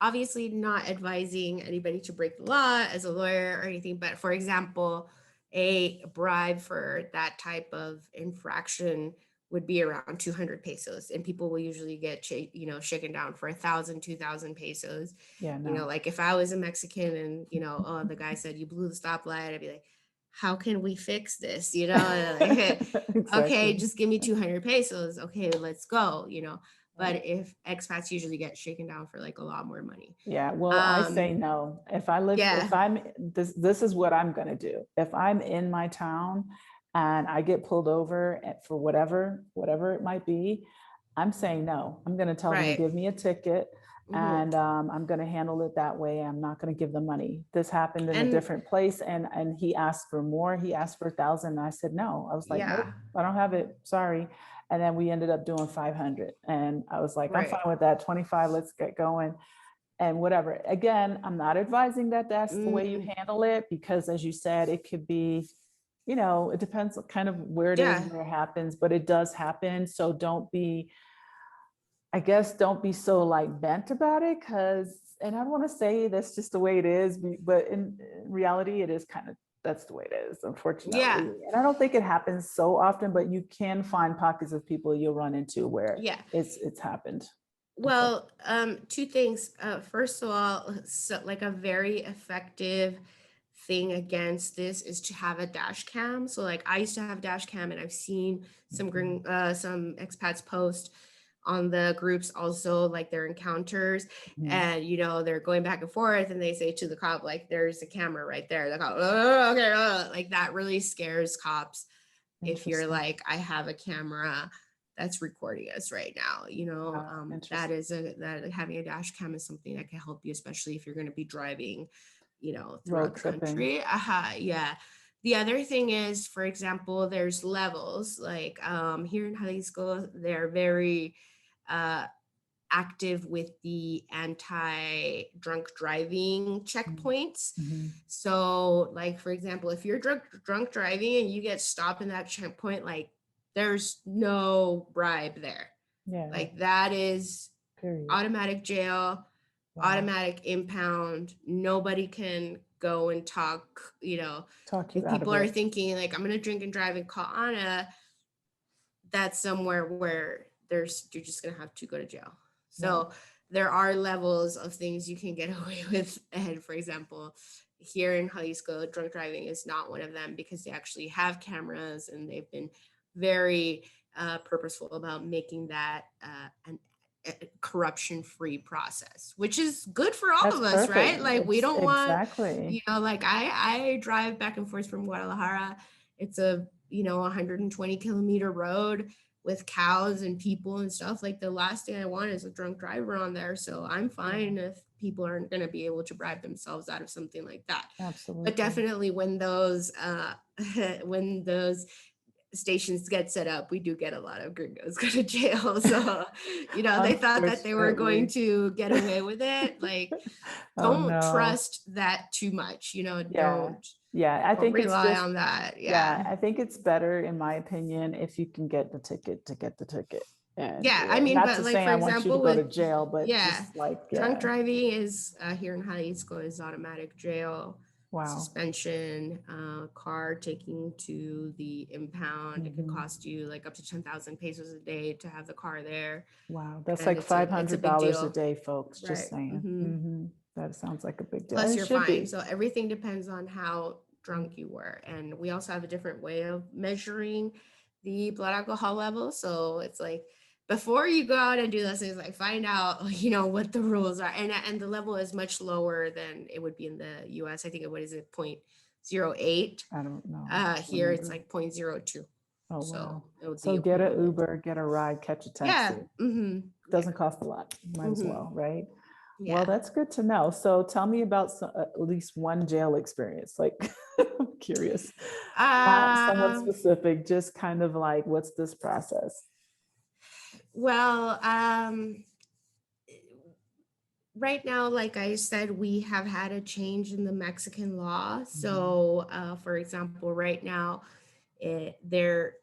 obviously not advising anybody to break the law as a lawyer or anything. But for example, a bribe for that type of infraction would be around 200 pesos, and people will usually get shaken down for 1,000, 2,000 pesos. Yeah, no. Like if I was a Mexican and the guy said you blew the stoplight, I'd be like, how can we fix this? Like, okay, just give me 200 pesos. Okay, let's go. But if expats usually get shaken down for like a lot more money. Yeah, well, I say no. If I'm this is what I'm gonna do. If I'm in my town and I get pulled over for whatever it might be, I'm saying no. I'm gonna tell them to give me a ticket, and I'm gonna handle it that way. I'm not gonna give them money. This happened in a different place, and he asked for more. He asked for 1,000. And I said no. I was like, nope, I don't have it. Sorry. And then we ended up doing 500. And I was like, I'm fine with that. 25, let's get going. And whatever. Again, I'm not advising that that's the way you handle it, because as you said, it could be, it depends kind of where it is, where it happens, but it does happen. So don't be so like bent about it, and I don't want to say that's just the way it is, but in reality, it is kind of, that's the way it is, unfortunately. Yeah. And I don't think it happens so often, but you can find pockets of people you'll run into where it's happened. Well, two things. First of all, so like a very effective thing against this is to have a dash cam. So like I used to have dash cam, and I've seen some some expats post on the groups also like their encounters, and they're going back and forth, and they say to the cop like, there's a camera right there. The cop, oh, okay, like that really scares cops if you're like, I have a camera that's recording us right now. That having a dash cam is something that can help you, especially if you're going to be driving throughout the country. Yeah. The other thing is, for example, there's levels like here in Jalisco, they're very active with the anti-drunk driving checkpoints. So like, for example, if you're drunk driving and you get stopped in that checkpoint, like there's no bribe there. Like that is automatic jail, automatic impound. Nobody can go and talk, if people are thinking like, I'm gonna drink and drive and call Anna, that's somewhere where you're just gonna have to go to jail. So there are levels of things you can get away with. And for example, here in Jalisco, drunk driving is not one of them, because they actually have cameras, and they've been very purposeful about making that a corruption-free process, which is good for all of us, right? Like we don't want, like I drive back and forth from Guadalajara. It's a 120 kilometer road with cows and people and stuff. Like the last thing I want is a drunk driver on there. So I'm fine if people aren't going to be able to bribe themselves out of something like that. Absolutely. But definitely when those stations get set up, we do get a lot of gringos go to jail. So, they thought that they were going to get away with it. Like, don't trust that too much, don't. Yeah, I think rely on that. Yeah, I think it's better, in my opinion, if you can get the ticket to get the ticket. And, I mean, not but to like, say for I want example, you to go to jail, but just like drunk driving is here in Jalisco is automatic jail. Wow. Suspension, car taking to the impound. It could cost you like up to 10,000 pesos a day to have the car there. Wow, that's like $500 a day, folks. Just saying. That sounds like a big deal. Plus, you're fine. So everything depends on how drunk you were, and we also have a different way of measuring the blood alcohol level. So it's like, before you go out and do those things, like find out, what the rules are. And the level is much lower than it would be in the US. I think what is it, 0.08? I don't know. Here it's like 0.02. Oh, So wow. the So get an equivalent. Uber, get a ride, catch a Yeah. taxi. Yeah. Doesn't cost a lot. Might as well, right? Well, Yeah. that's good to know. So tell me about at least one jail experience. Like, I'm curious. Not somewhat Um, specific, just kind of like, what's this process? well, right now, like I said, we have had a change in the Mexican law. Mhm, So, for example, right now, they're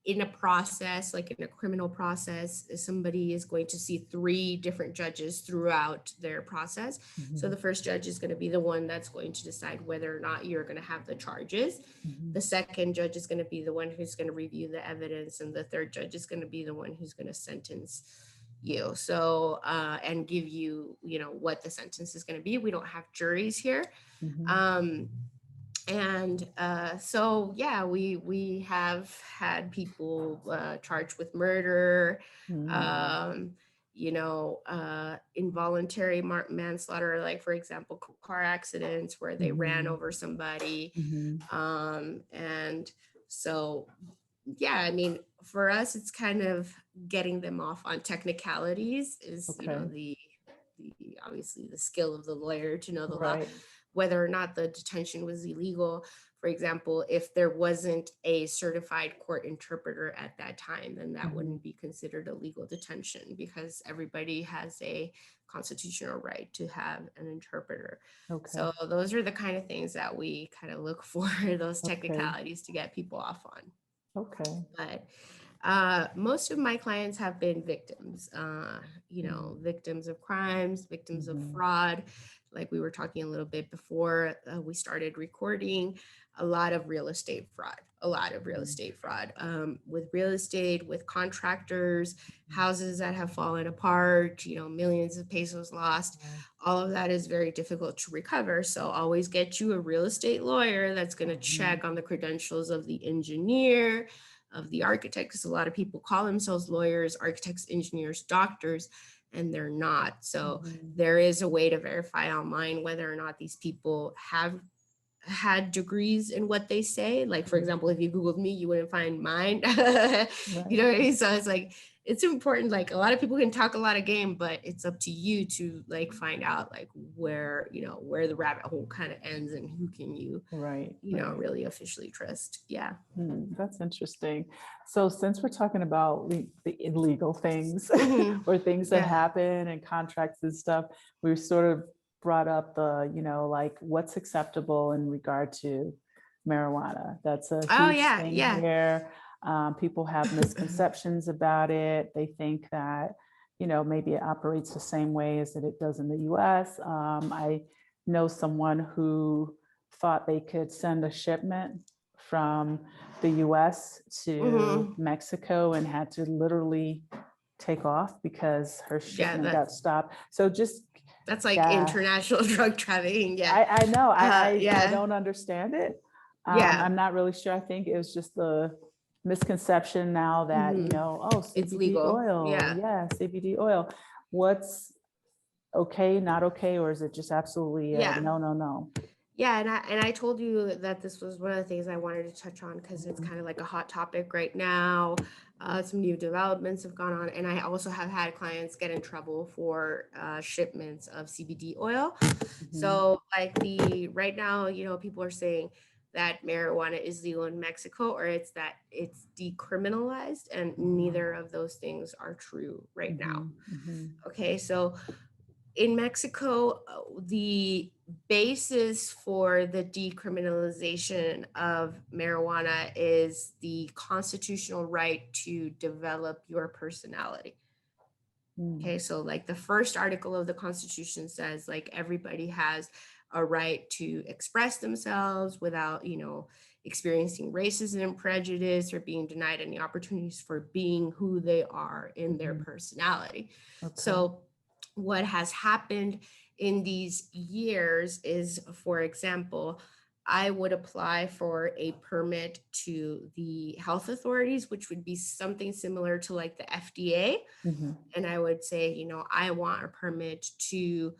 in a process, like in a criminal process, somebody is going to see three different judges throughout their process. So mhm, the first judge is going to be the one that's going to decide whether or not you're going to have the charges. mhm, The second judge is going to be the one who's going to review the evidence, and the third judge is going to be the one who's going to sentence you. So and give you, what the sentence is going to be. We don't have juries here. mhm, Um, and so yeah, we have had people charged with murder, mhm, um, involuntary manslaughter, like for example car accidents where they ran mhm, over somebody. mhm. And so yeah, I mean, for us it's kind of getting them off on technicalities is, Okay, the obviously the skill of the lawyer to know the law, right. whether or not the detention was illegal. For example, if there wasn't a certified court interpreter at that time, then that Mhm, wouldn't be considered a legal detention because everybody has a constitutional right to have an interpreter. okay, So those are the kind of things that we kind of look for, those okay, technicalities to get people off on. okay. But most of my clients have been victims, victims of crimes, victims of Mhm, fraud. Like we were talking a little bit before we started recording, a lot of real estate fraud, mhm, with real estate, with contractors, mhm. houses that have fallen apart, millions of pesos lost. Wow. All of that is very difficult to recover. So always get you a real estate lawyer that's going to Mhm, check on the credentials of the engineer, of the architect, because a lot of people call themselves lawyers, architects, engineers, doctors, and they're not. So mhm. there is a way to verify online whether or not these people have had degrees in what they say. Like, for Mhm. example, if you Googled me, you wouldn't find mine. You Right. know what I mean? So it's like, it's important. Like, a lot of people can talk a lot of game, but it's up to you to like find out like where the rabbit hole kind of ends and who can you, Right. Right. really officially trust. Yeah. That's interesting. So, since we're talking about the illegal things Hmm. or things that Yeah. happen and contracts and stuff, we sort of brought up like what's acceptable in regard to marijuana. That's a Oh huge yeah. thing Yeah. here. People have misconceptions about it. They think that, maybe it operates the same way as that it does in the US. I know someone who thought they could send a shipment from the US to Hmm. Mexico and had to literally take off because her Yeah. shipment got stopped. So just, That's like yeah, international drug trafficking. Yeah. I know, I Yeah. don't understand it. Yeah. I'm not really sure. I think it was just the misconception now that, Hmm. oh, It's CBD legal. oil. Yeah. Yeah, CBD oil. What's okay, not okay, or is it just absolutely Yeah. no, no, no? Yeah, and I told you that this was one of the things I wanted to touch on because it's Mhm, kind of like a hot topic right now. Some new developments have gone on, and I also have had clients get in trouble for shipments of CBD oil. mhm, So, like the right now, people are saying that marijuana is legal in Mexico, or it's that it's decriminalized, and mhm, neither of those things are true right now. mhm, mhm, Okay, so in Mexico, the basis for the decriminalization of marijuana is the constitutional right to develop your personality. mhm, Okay, so like the first article of the Constitution says, like everybody has a right to express themselves without, experiencing racism and prejudice or being denied any opportunities for being who they are in their mhm. personality. Okay. So what has happened in these years is, for example, I would apply for a permit to the health authorities, which would be something similar to like the FDA. Mhm, And I would say, I want a permit to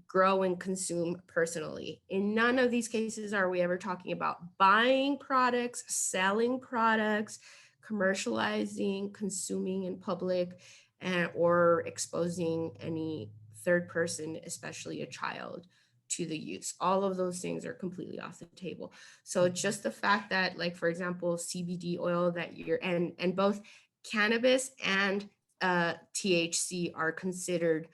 grow and consume personally. In none of these cases are we ever talking about buying products, selling products, commercializing, consuming in public, and or exposing any third person, especially a child, to the use. All of those things are completely off the table. So just the fact that, like, for example, CBD oil that you're, and both cannabis and THC are considered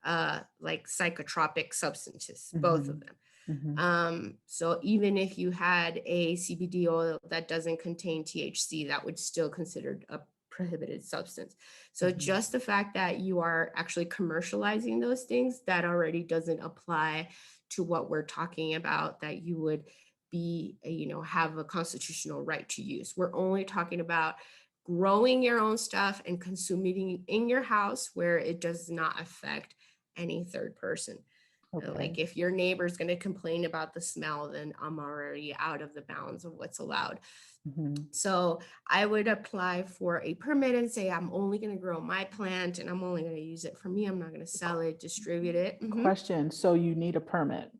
like psychotropic substances, both of them. So even if you had a CBD oil that doesn't contain THC, that would still considered a prohibited substance. So just the fact that you are actually commercializing those things, that already doesn't apply to what we're talking about, that you would be, you know, have a constitutional right to use. We're only talking about growing your own stuff and consuming it in your house where it does not affect any third person. Like if your neighbor's going to complain about the smell, then I'm already out of the bounds of what's allowed. So I would apply for a permit and say, I'm only going to grow my plant and I'm only going to use it for me. I'm not going to sell it, distribute it. Question. So you need a permit?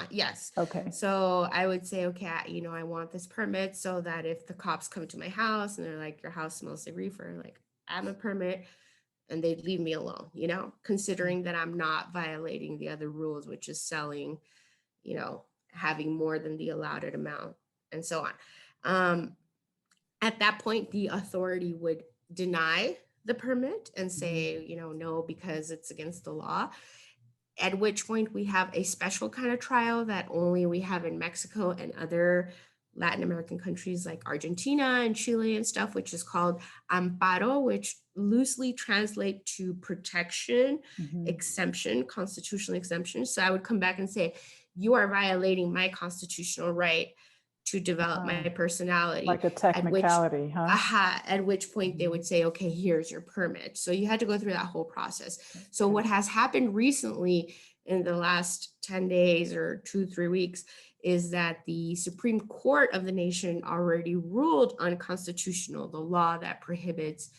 Yes. Okay. So I would say, okay, you know, I want this permit so that if the cops come to my house and they're like, your house smells like reefer, like, I have a permit, and they'd leave me alone, you know, considering that I'm not violating the other rules, which is selling, you know, having more than the allowed amount and so on. At that point, the authority would deny the permit and say, you know, no, because it's against the law. At which point we have a special kind of trial that only we have in Mexico and other Latin American countries like Argentina and Chile and stuff, which is called amparo, which loosely translate to protection, exemption, constitutional exemption. So I would come back and say, you are violating my constitutional right to develop my personality. Like a technicality, at which point they would say, okay, here's your permit. So you had to go through that whole process. So what has happened recently in the last 10 days or 2-3 weeks is that the Supreme Court of the nation already ruled unconstitutional the law that prohibits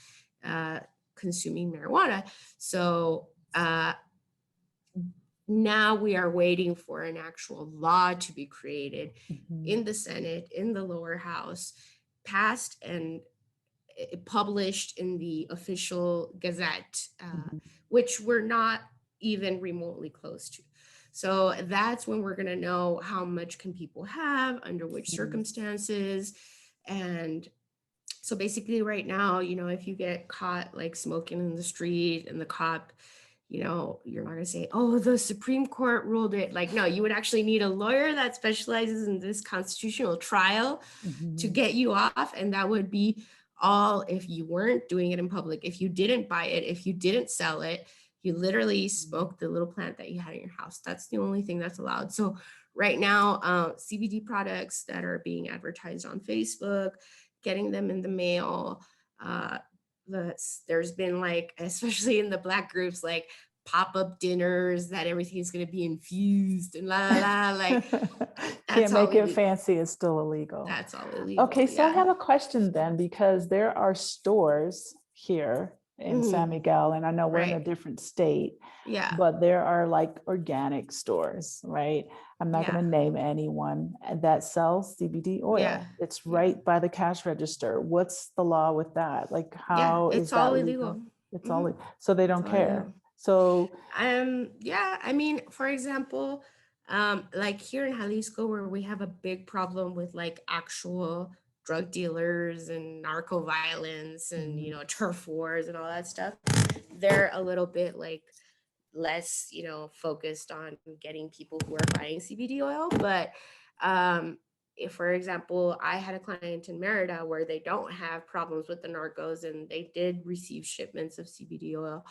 consuming marijuana. So now we are waiting for an actual law to be created in the Senate, in the lower house, passed and published in the official Gazette, which we're not even remotely close to. So that's when we're going to know how much can people have, under which circumstances. And so basically right now, you know, if you get caught like smoking in the street and the cop, you know, you're not going to say, oh, the Supreme Court ruled it. Like, no, you would actually need a lawyer that specializes in this constitutional trial to get you off. And that would be all if you weren't doing it in public, if you didn't buy it, if you didn't sell it, you literally smoked the little plant that you had in your house. That's the only thing that's allowed. So right now, CBD products that are being advertised on Facebook, getting them in the mail, there's been like, especially in the Black groups, like pop-up dinners that everything's going to be infused and la la la, like can't make it fancy, it's still illegal. That's all illegal. Okay, so I have a question then, because there are stores here in San Miguel, and I know we're in a different state, but there are like organic stores, right? I'm not going to name anyone that sells CBD oil. It's right by the cash register. What's the law with that? Like, how is that all illegal? illegal. It's all, so they don't care. So yeah, I mean, for example, like here in Jalisco, where we have a big problem with like actual drug dealers and narco violence and, you know, turf wars and all that stuff, they're a little bit like less, you know, focused on getting people who are buying CBD oil. But if, for example, I had a client in Merida where they don't have problems with the narcos and they did receive shipments of CBD oil,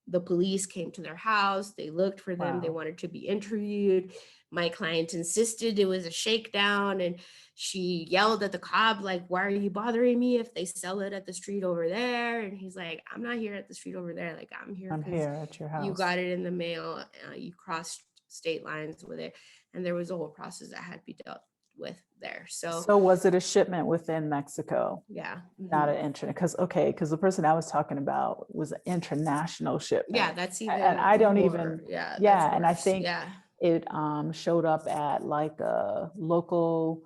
the police came to their house, they looked for them, they wanted to be interviewed. My client insisted it was a shakedown, and she yelled at the cop, like, why are you bothering me if they sell it at the street over there? And he's like, I'm not here at the street over there. Like, I'm here at your house. You got it in the mail, you crossed state lines with it. And there was a whole process that had to be dealt with there. So was it a shipment within Mexico? Yeah. Not an internet, because the person I was talking about was an international shipment. Yeah, that's even and I don't more, even and I think it showed up at like a local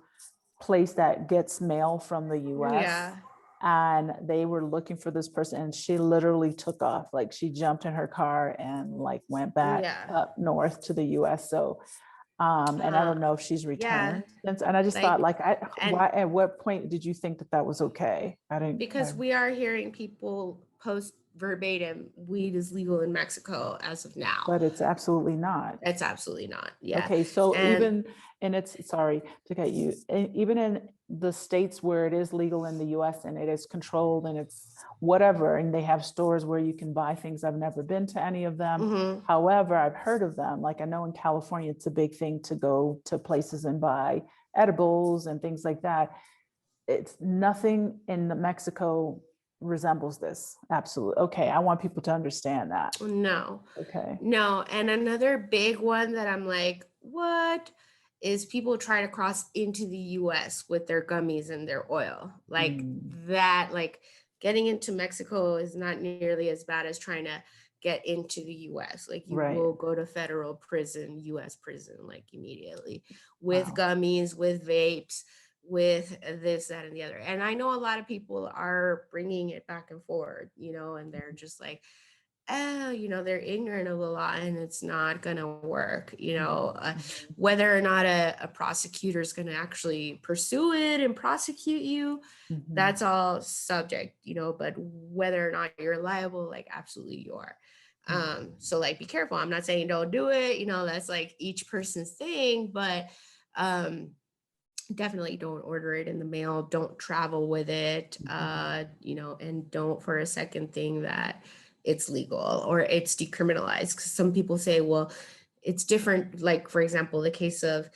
place that gets mail from the US. and they were looking for this person, and she literally took off. Like she jumped in her car and like went back Yeah. up north to the US. So and I don't know if she's Yeah. returned since. And I just thought, Like, like, and why, at what point did you think that that was okay? because we are hearing people post verbatim, weed is legal in Mexico as of now. But it's absolutely not. It's absolutely not. Yeah. Okay, so And even, and it's, sorry to get you, even in the states where it is legal in the US and it is controlled and it's whatever, and they have stores where you can buy things. I've never been to any of them. mhm. However, I've heard of them. Like I know in California, it's a big thing to go to places and buy edibles and things like that. It's nothing in Mexico resembles this. Absolutely. Okay, I want people to understand that. No, Okay. no. And another big one that I'm like, what is people try to cross into the US with their gummies and their oil? Like that, like getting into Mexico is not nearly as bad as trying to get into the US. Like you Right. will go to federal prison, US prison, like immediately with Wow. gummies, with vapes, with this, that, and the other. And I know a lot of people are bringing it back and forward, and they're just like, oh, they're ignorant of the law and it's not going to work, whether or not a prosecutor is going to actually pursue it and prosecute you, Mhm. that's all subject, but whether or not you're liable, like absolutely you are. So like, be careful. I'm not saying don't do it, that's like each person's thing, but definitely don't order it in the mail, don't travel with it, and don't for a second think that it's legal or it's decriminalized. Because some people say, well, it's different, like for example the case of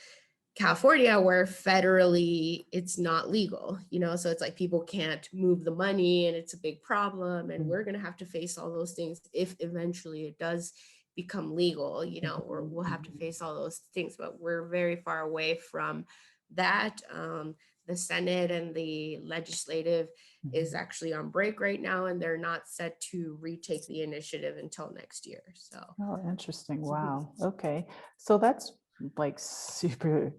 California where federally it's not legal, so it's like people can't move the money and it's a big problem, and we're going to have to face all those things if eventually it does become legal, or we'll have to face all those things, but we're very far away from that. The Senate and the legislative is actually on break right now, and they're not set to retake the initiative until next year. So, oh, interesting. Wow. Okay. So that's like super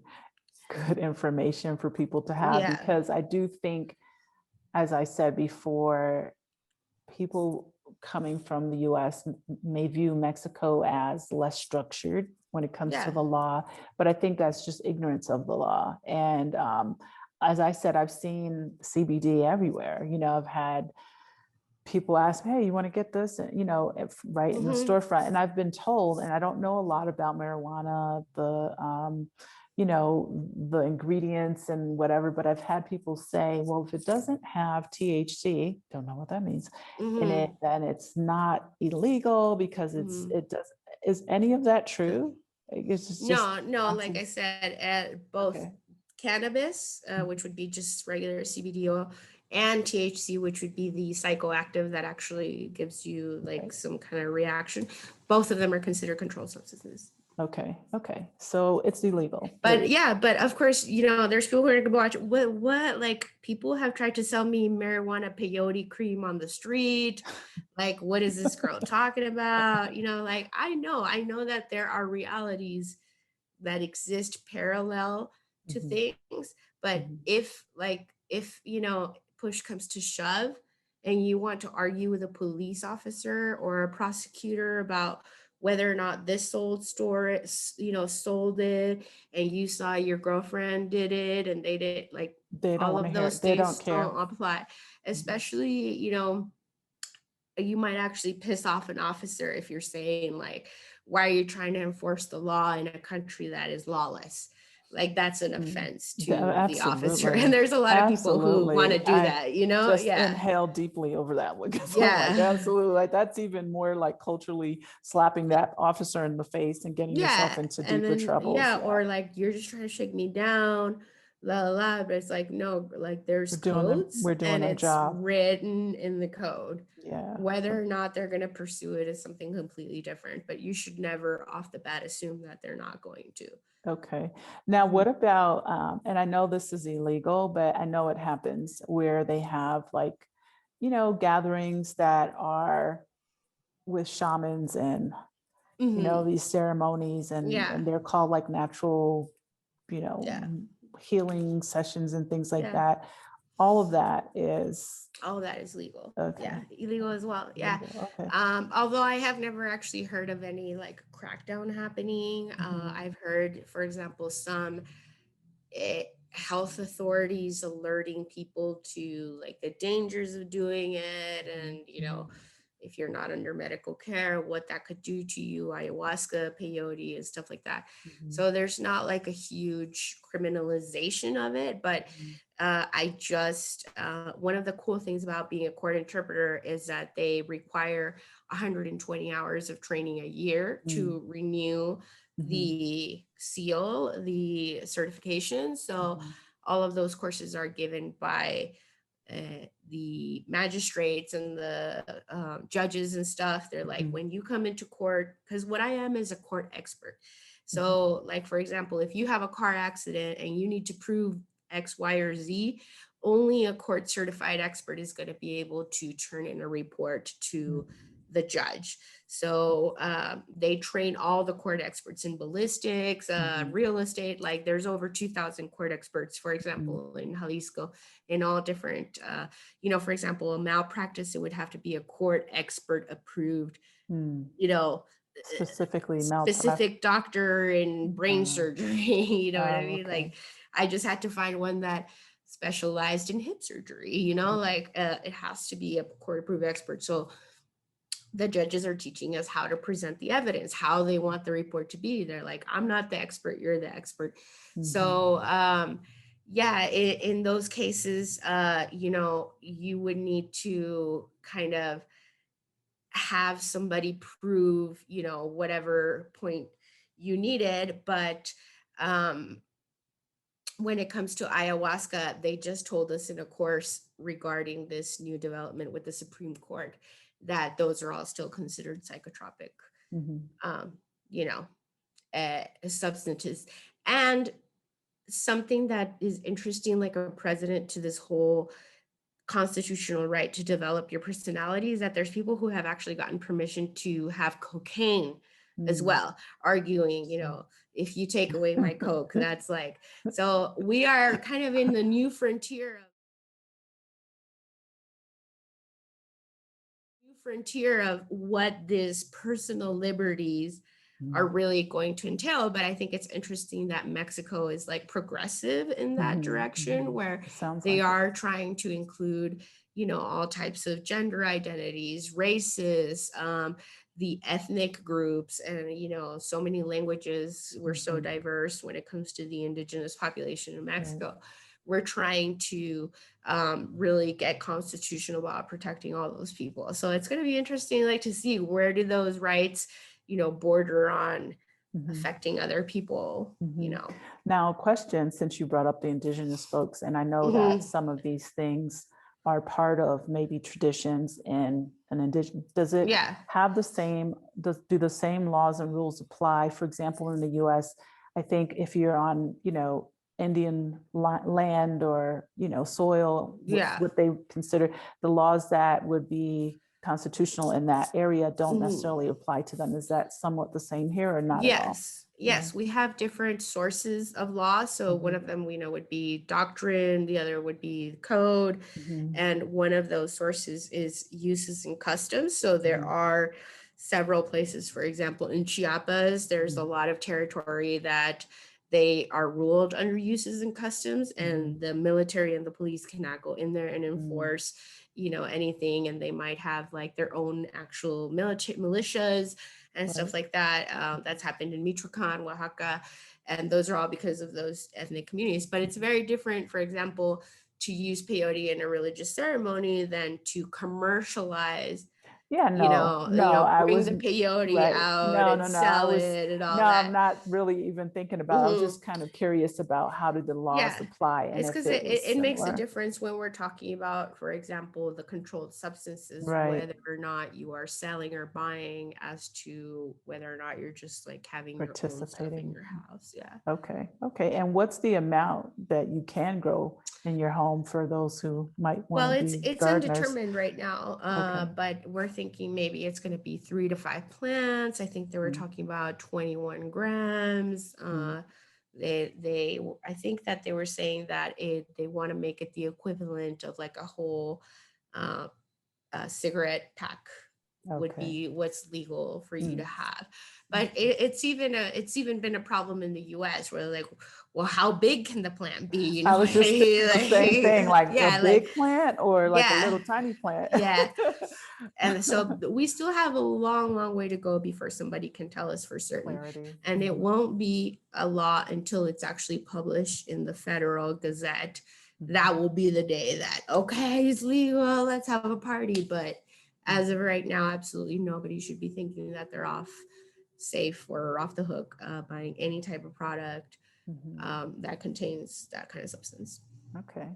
good information for people to have, yeah, because I do think, as I said before, people coming from the US may view Mexico as less structured when it comes to yeah, the law, but I think that's just ignorance of the law. And as I said, I've seen CBD everywhere. I've had people ask me, hey, you want to get this? Right in the storefront. And I've been told, and I don't know a lot about marijuana, the ingredients and whatever, but I've had people say, well, if it doesn't have THC, don't know what that means, in it, then it's not illegal because it does. Is any of that true? It's just no, like I said, both okay. cannabis, which would be just regular CBD oil, and THC, which would be the psychoactive that actually gives you like some kind of reaction. Both of them are considered controlled substances. Okay. So it's illegal. But yeah, but of course, there's people who are gonna watch what like people have tried to sell me marijuana peyote cream on the street. Like, what is this girl talking about? Like I know that there are realities that exist parallel to things, but if push comes to shove and you want to argue with a police officer or a prosecutor about whether or not this sold it, and you saw your girlfriend did it and they did, like they don't all want to of hear those it. They don't things care. don't apply, especially you might actually piss off an officer if you're saying like, why are you trying to enforce the law in a country that is lawless? Like that's an offense to the officer. And there's a lot of people who want to do that, just yeah, inhale deeply over that one, because I'm yeah, like, absolutely, like that's even more like culturally slapping that officer in the face and getting yourself into and deeper then troubles. or like you're just trying to shake me down, la la la. But it's like, no, like there's codes We're doing and our it's job. written in the code. Yeah. Whether or not they're going to pursue it is something completely different, but you should never off the bat assume that they're not going to. Okay. Now, what about, and I know this is illegal, but I know it happens where they have like, gatherings that are with shamans and, these ceremonies, and they're called like natural, Yeah. healing sessions and things like Yeah. that. all of that is All that is legal. okay. Yeah, illegal as well. Yeah. Okay. Although I have never actually heard of any like crackdown happening. I've heard, for example, some health authorities alerting people to like the dangers of doing it, and if you're not under medical care, what that could do to you, ayahuasca, peyote, and stuff like that. So there's not like a huge criminalization of it, but I just, one of the cool things about being a court interpreter is that they require 120 hours of training a year to renew the seal, the certification. So all of those courses are given by the magistrates and the judges and stuff. They're like, when you come into court, because what I am is a court expert. So like, for example, if you have a car accident and you need to prove X, Y, or Z, only a court certified expert is going to be able to turn in a report to the judge. So they train all the court experts in ballistics, real estate. Like there's over 2,000 court experts, for example, in Jalisco, in all different, for example, a malpractice, it would have to be a court expert approved, specific doctor in brain surgery. You know what I mean? Like I just had to find one that specialized in hip surgery, like it has to be a court approved expert. So the judges are teaching us how to present the evidence, how they want the report to be. They're like, I'm not the expert, you're the expert. So in those cases, you would need to kind of have somebody prove, whatever point you needed. But when it comes to ayahuasca, they just told us in a course regarding this new development with the Supreme Court that those are all still considered psychotropic, substances. And something that is interesting, like a precedent to this whole constitutional right to develop your personality, is that there's people who have actually gotten permission to have cocaine as well, arguing, if you take away my coke, that's like, so we are kind of in the new frontier of what these personal liberties are really going to entail. But I think it's interesting that Mexico is like progressive in that direction, where they are trying to include, all types of gender identities, races, the ethnic groups, and, so many languages. We're so diverse when it comes to the indigenous population in Mexico. We're trying to really get constitutional about protecting all those people. So it's going to be interesting, like, to see where do those rights, border on affecting other people, Now, question, since you brought up the indigenous folks, and I know that some of these things are part of maybe traditions in an indigenous, does it have the same, do the same laws and rules apply? For example, in the US, I think if you're on, Indian land or, soil, what they consider the laws that would be constitutional in that area don't necessarily apply to them. Is that somewhat the same here or not at all? Yes, we have different sources of law. So one of them we know would be doctrine, the other would be code, and one of those sources is uses and customs. So there are several places, for example, in Chiapas, there's a lot of territory that they are ruled under uses and customs, and the military and the police cannot go in there and enforce anything, and they might have like their own actual militias and stuff like that. That's happened in Michoacan, Oaxaca, and those are all because of those ethnic communities. But it's very different, for example, to use peyote in a religious ceremony than to commercialize bring the peyote out and sell it and all that. I'm not really even thinking about, I was just kind of curious about how did the laws apply. And it's because it makes a difference when we're talking about, for example, the controlled substances, whether or not you are selling or buying, as to whether or not you're just like having your own stuff in your house. Okay. And what's the amount that you can grow in your home for those who might want to be it's undetermined right now, but we're thinking maybe it's going to be 3 to 5 plants. I think they were talking about 21 grams. I think that they were saying that they want to make it the equivalent of like a whole cigarette pack would Okay. be what's legal for you to Mm. have. But it's even been a problem in the US where like, well, how big can the plant be? You know, I was just thinking the same thing, like a yeah, big plant or like a yeah, little tiny plant. yeah. And so we still have a long way to go before somebody can tell us for certain. Clarity. And it won't be a law until it's actually published in the Federal Gazette. That will be the day that, okay, it's legal, let's have a party. But as of right now, absolutely nobody should be thinking that they're off safe or off the hook buying any type of product that contains that kind of substance. Okay.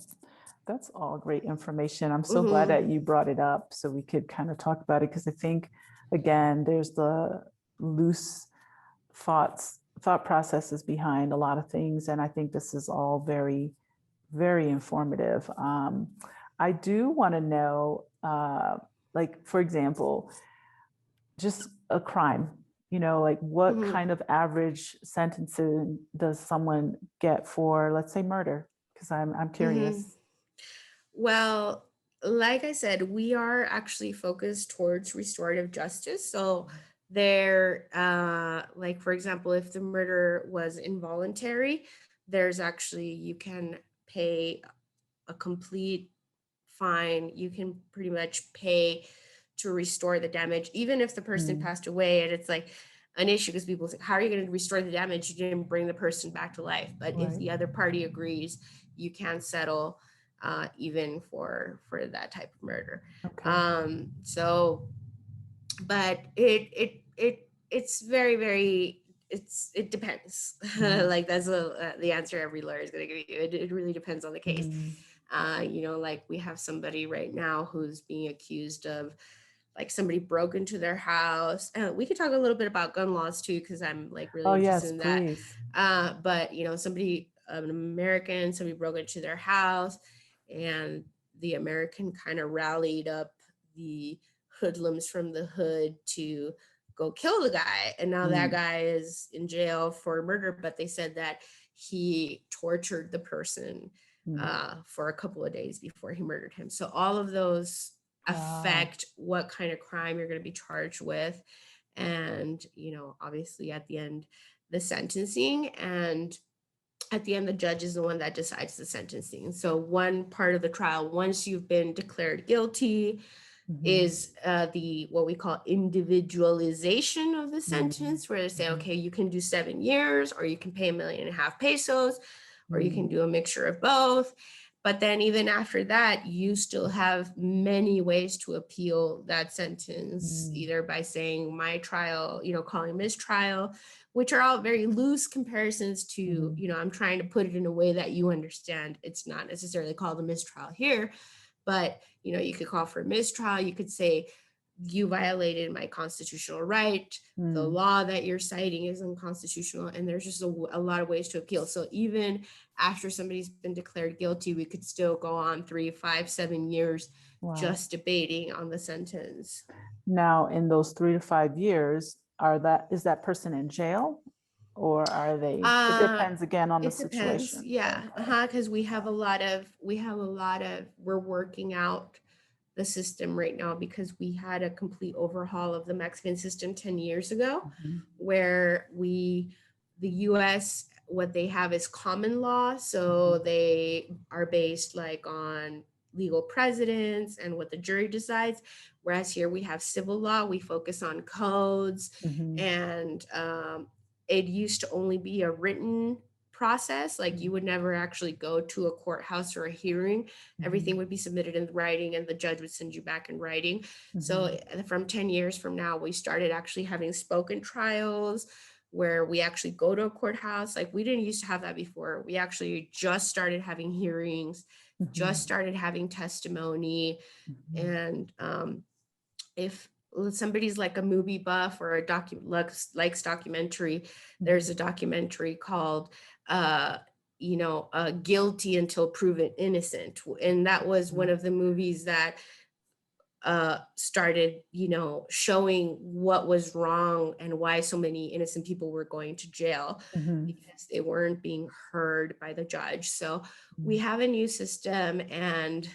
That's all great information. I'm so glad that you brought it up so we could kind of talk about it, because I think, again, there's the loose thought processes behind a lot of things. And I think this is all very, very informative. I do want to know, like, for example, just a crime, like what kind of average sentencing does someone get for, let's say, murder? Because I'm curious. Well, like I said, we are actually focused towards restorative justice. So there, like, for example, if the murder was involuntary, there's actually, you can pay a complete fine. You can pretty much pay to restore the damage, even if the person passed away. And it's like an issue because people say, how are you going to restore the damage? You didn't bring the person back to life. But if the other party agrees, you can settle even for that type of murder. Okay. So, but it's very it depends. Like that's the answer every lawyer is going to give you. It really depends on the case. Like we have somebody right now who's being accused of, like, somebody broke into their house. We could talk a little bit about gun laws too, because I'm like really interested in that. Please. But an American, somebody broke into their house, and the American kind of rallied up the hoodlums from the hood to go kill the guy. And now that guy is in jail for murder, but they said that he tortured the person for a couple of days before he murdered him. So all of those affect what kind of crime you're going to be charged with. And, obviously at the end, the sentencing, and at the end, the judge is the one that decides the sentencing. So one part of the trial, once you've been declared guilty, is what we call individualization of the sentence, where they say, okay, you can do 7 years, or you can pay $1.5 million pesos, or you can do a mixture of both. But then even after that, you still have many ways to appeal that sentence, either by saying my trial, calling mistrial, which are all very loose comparisons to, I'm trying to put it in a way that you understand. It's not necessarily called a mistrial here, but, you could call for a mistrial. You could say, you violated my constitutional right. The law that you're citing is unconstitutional. And there's just a lot of ways to appeal. So even after somebody's been declared guilty, we could still go on 3, 5, 7 years just debating on the sentence. Now, in those 3 to 5 years, is that person in jail, or are they? It depends again on the situation. Yeah, because we're working out the system right now, because we had a complete overhaul of the Mexican system 10 years ago, where the US, what they have is common law. So they are based like on legal precedents and what the jury decides. Whereas here we have civil law, we focus on codes, and it used to only be a written process. Like you would never actually go to a courthouse or a hearing. Everything would be submitted in writing, and the judge would send you back in writing. So from 10 years from now, we started actually having spoken trials, where we actually go to a courthouse. Like we didn't used to have that before. We actually just started having hearings, just started having testimony. And if somebody's like a movie buff or likes documentary, there's a documentary called Guilty Until Proven Innocent, and that was one of the movies that started, showing what was wrong and why so many innocent people were going to jail Mhm. because they weren't being heard by the judge. So we Mhm. have a new system, and,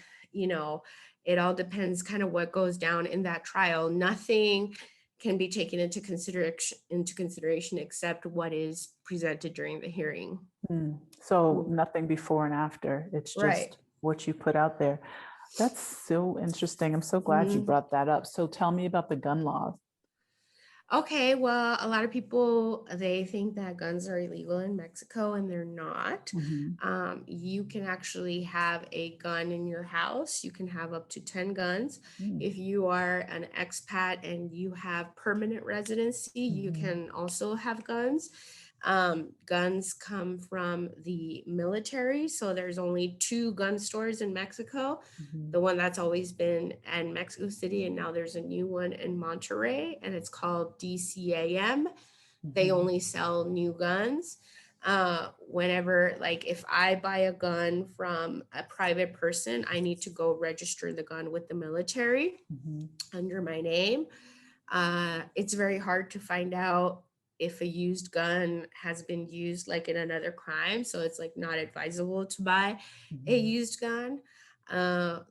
it all depends kind of what goes down in that trial. Nothing can be taken into consideration except what is presented during the hearing. So nothing before and after. It's Right. just what you put out there. That's so interesting. I'm so glad you Mhm. brought that up. So tell me about the gun laws. Okay, well, a lot of people, they think that guns are illegal in Mexico, and they're not. Mhm. You can actually have a gun in your house. You can have up to 10 guns. Mm. If you are an expat and you have permanent residency, you Mhm. can also have guns. Guns come from the military, so there's only 2 gun stores in Mexico. Mhm. The one that's always been in Mexico City, and now there's a new one in Monterrey, and it's called DCAM. They Mhm. only sell new guns. Whenever, like, if I buy a gun from a private person, I need to go register the gun with the military Mhm. under my name. It's very hard to find out if a used gun has been used like in another crime. So it's like not advisable to buy a Mhm. used gun.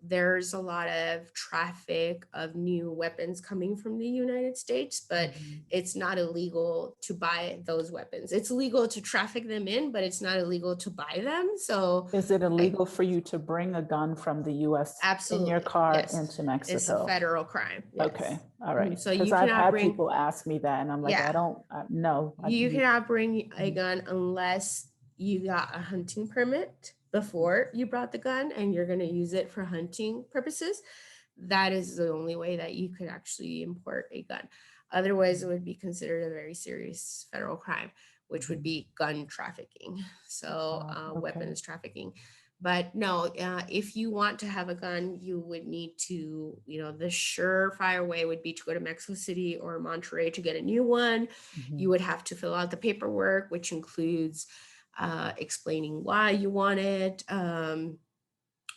There's a lot of traffic of new weapons coming from the United States, but Mhm. it's not illegal to buy those weapons. It's illegal to traffic them in, but it's not illegal to buy them. So Is it I, illegal for you to bring a gun from the US in your absolutely, car yes, into it's a Mexico? federal crime. Okay, Yes. all right. So Because you I've cannot had bring, people ask me that, and I'm like, I yeah, don't know. you cannot bring a Mhm. gun unless you got a hunting permit before you brought the gun and you're going to use it for hunting purposes. That is the only way that you could actually import a gun. Otherwise, it would be considered a very serious federal crime, which would Mhm. be gun trafficking. So, Wow. Okay. weapons trafficking. But no, if you want to have a gun, you would need to, the surefire way would be to go to Mexico City or Monterrey to get a new one. You Mhm. would have to fill out the paperwork, which includes explaining why you want it,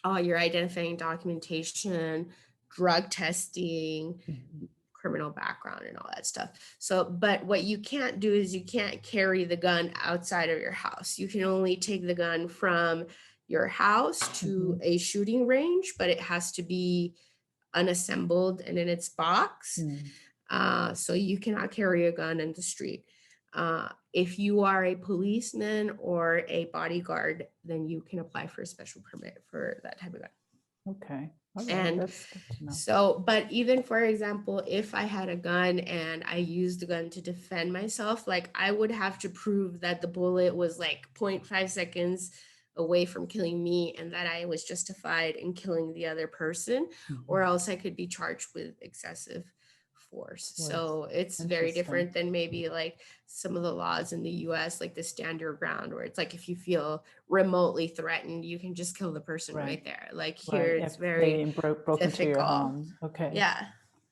all your identifying documentation, drug testing, Mhm. criminal background, and all that stuff. So, but what you can't do is you can't carry the gun outside of your house. You can only take the gun from your house to Mhm. a shooting range, but it has to be unassembled and in its box. Mhm. So you cannot carry a gun in the street. If you are a policeman or a bodyguard, then you can apply for a special permit for that type of gun. Okay. All right. And That's good to know. so, but even for example, if I had a gun and I used the gun to defend myself, like I would have to prove that the bullet was like 0.5 seconds away from killing me and that I was justified in killing the other person, or Mhm. else I could be charged with excessive force. Worse. So it's very Interesting. different than maybe like some of the laws in the US, like the stand your ground, where it's like if you feel remotely threatened, you can just kill the person Right. right there. Like here, Right. If it's very they broke into your difficult. home. Okay. Yeah.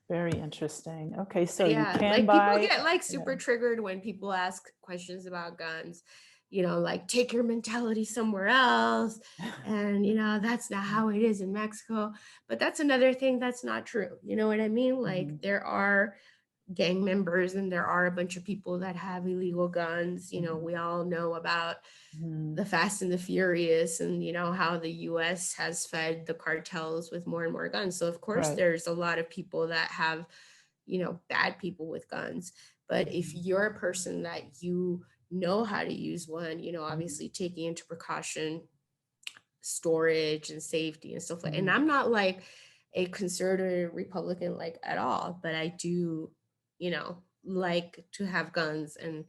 Very interesting. Okay. So you Yeah. can Like people buy, get like yeah. super triggered when people ask questions about guns, like take your mentality somewhere else. And, that's not how it is in Mexico. But that's another thing that's not true. You know what I mean? Like Mhm. there are gang members and there are a bunch of people that have illegal guns. Mhm. We all know about Mhm. the Fast and the Furious and how the US has fed the cartels with more and more guns. So of course Right. there's a lot of people that have, bad people with guns. But if Mhm. you're a person that you know how to use one, Mhm. obviously taking into precaution storage and safety and stuff like, and Mhm. I'm not like a conservative Republican like at all, but I do, like to have guns and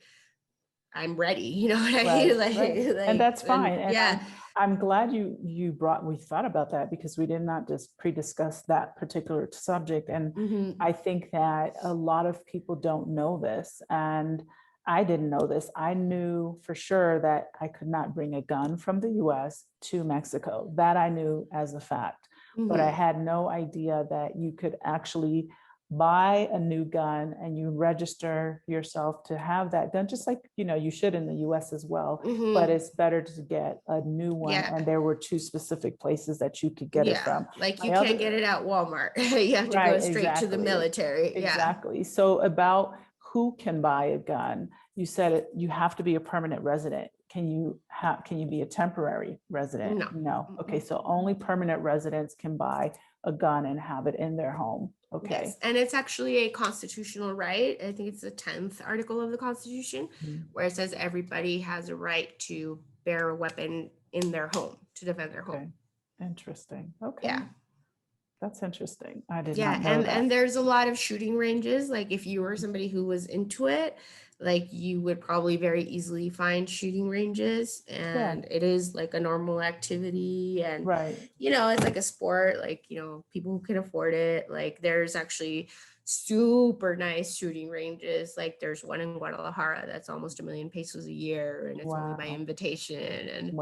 I'm ready, you know what I Right, mean? right. And Like, that's and fine. And yeah. I'm glad we thought about that because we did not just pre-discuss that particular subject. And Hmm. I think that a lot of people don't know this. And I didn't know this. I knew for sure that I could not bring a gun from the US to Mexico. That I knew as a fact. But I Hmm. had no idea that you could actually buy a new gun and you register yourself to have that gun, just like, you should in the US as well, but it's better to get a new one. Yeah. And there were 2 specific places that you could get it from. Like you can't get it at Walmart. You have to go straight to the military. Exactly. So about who can buy a gun, you said you have to be a permanent resident. Can you be a temporary resident? No. Okay. So only permanent residents can buy a gun and have it in their home. Okay. Yes. And it's actually a constitutional right. I think it's the 10th article of the Constitution, where it says everybody has a right to bear a weapon in their home to defend their home. Interesting. Okay. Yeah. That's interesting. I did not know that. And there's a lot of shooting ranges. Like if you were somebody who was into it, like you would probably very easily find shooting ranges, and it is like a normal activity, and it's like a sport, like people who can afford it. Like there's actually super nice shooting ranges. Like there's one in Guadalajara that's almost $1 million pesos a year, and it's only by invitation. And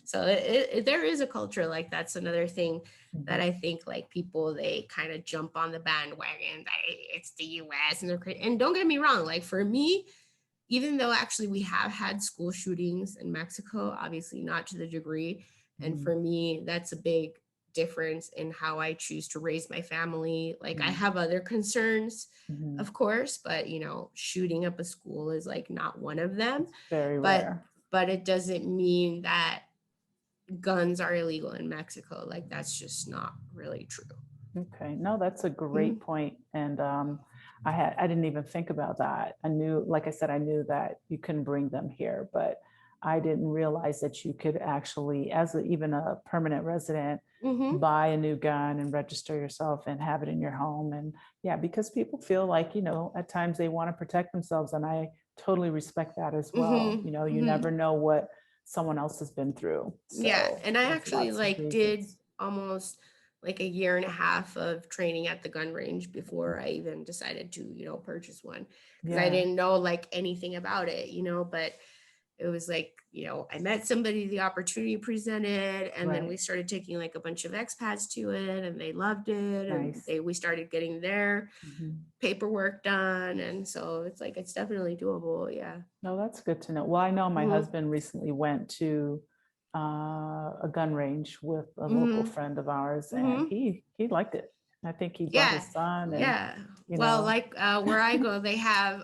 so there is a culture. Like that's another thing that I think like people, they kind of jump on the bandwagon that it's the US and they're crazy. And don't get me wrong, like for me, even though actually we have had school shootings in Mexico, obviously not to the degree. And for me, that's a big difference in how I choose to raise my family. Like I have other concerns, of course, but shooting up a school is like not one of them. Very rare. But it doesn't mean that guns are illegal in Mexico. Like that's just not really true. Okay, no, that's a great point. And I didn't even think about that. I knew, like I said, I knew that you couldn't bring them here, but I didn't realize that you could actually, even a permanent resident, buy a new gun and register yourself and have it in your home. And because people feel like, at times they want to protect themselves. And I totally respect that as well. You never know what someone else has been through. So and I actually did almost like 1.5 years of training at the gun range before I even decided to, purchase one, because I didn't know like anything about it, but it was like, I met somebody, the opportunity presented, and then we started taking like a bunch of expats to it, and they loved it. And we started getting their paperwork done. And so it's like, it's definitely doable. Yeah. No, that's good to know. Well, I know my husband recently went to a gun range with a local friend of ours, and he liked it. I think he brought his son. And, well, like where I go, they have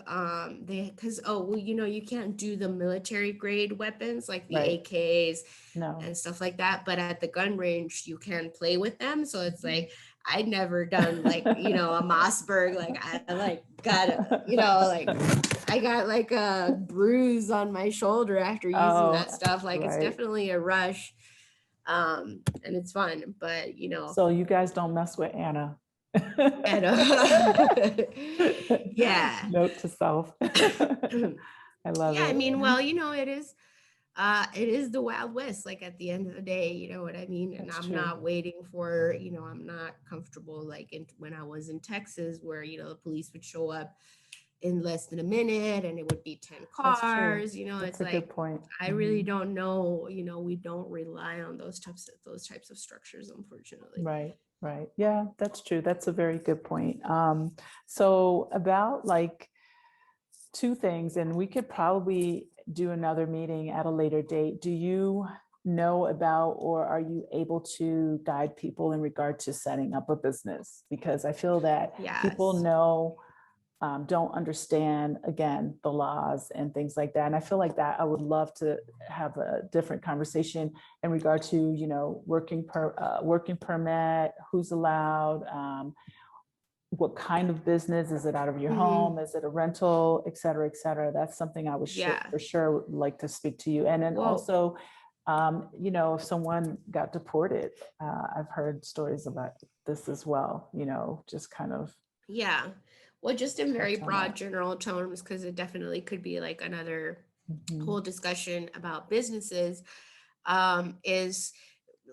because you can't do the military grade weapons like the AKs and stuff like that, but at the gun range you can play with them. So it's like I'd never done like a Mossberg, like I like got like I got like a bruise on my shoulder after using that stuff. Like it's definitely a rush. And it's fun, but so you guys don't mess with Anna. Yeah. Note to self. I love it. I mean, well, it is the Wild West, like at the end of the day, you know what I mean? And I'm not waiting for, I'm not comfortable like when I was in Texas where, the police would show up in less than a minute and it would be 10 cars. That's it's a like good point. I really don't know, we don't rely on those types of structures, unfortunately. Right. Yeah, that's true. That's a very good point. So about like 2 things, and we could probably do another meeting at a later date. Do you know about, or are you able to guide people in regard to setting up a business? Because I feel that people don't understand, again, the laws and things like that. And I feel like that I would love to have a different conversation in regard to, working permit, who's allowed, what kind of business, is it out of your home? Is it a rental, et cetera, et cetera. That's something I would for sure like to speak to you. And then also, if someone got deported, I've heard stories about this as well, just kind of. Yeah. Well, just in very broad general terms, because it definitely could be like another whole discussion about businesses, is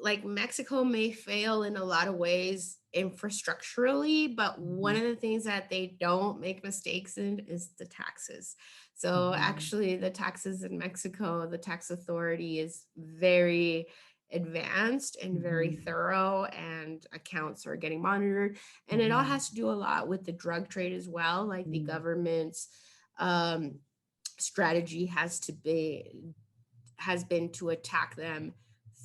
like Mexico may fail in a lot of ways infrastructurally, but one of the things that they don't make mistakes in is the taxes. So actually the taxes in Mexico, the tax authority is very advanced and very thorough, and accounts are getting monitored. And it all has to do a lot with the drug trade as well. Like the government's strategy has been to attack them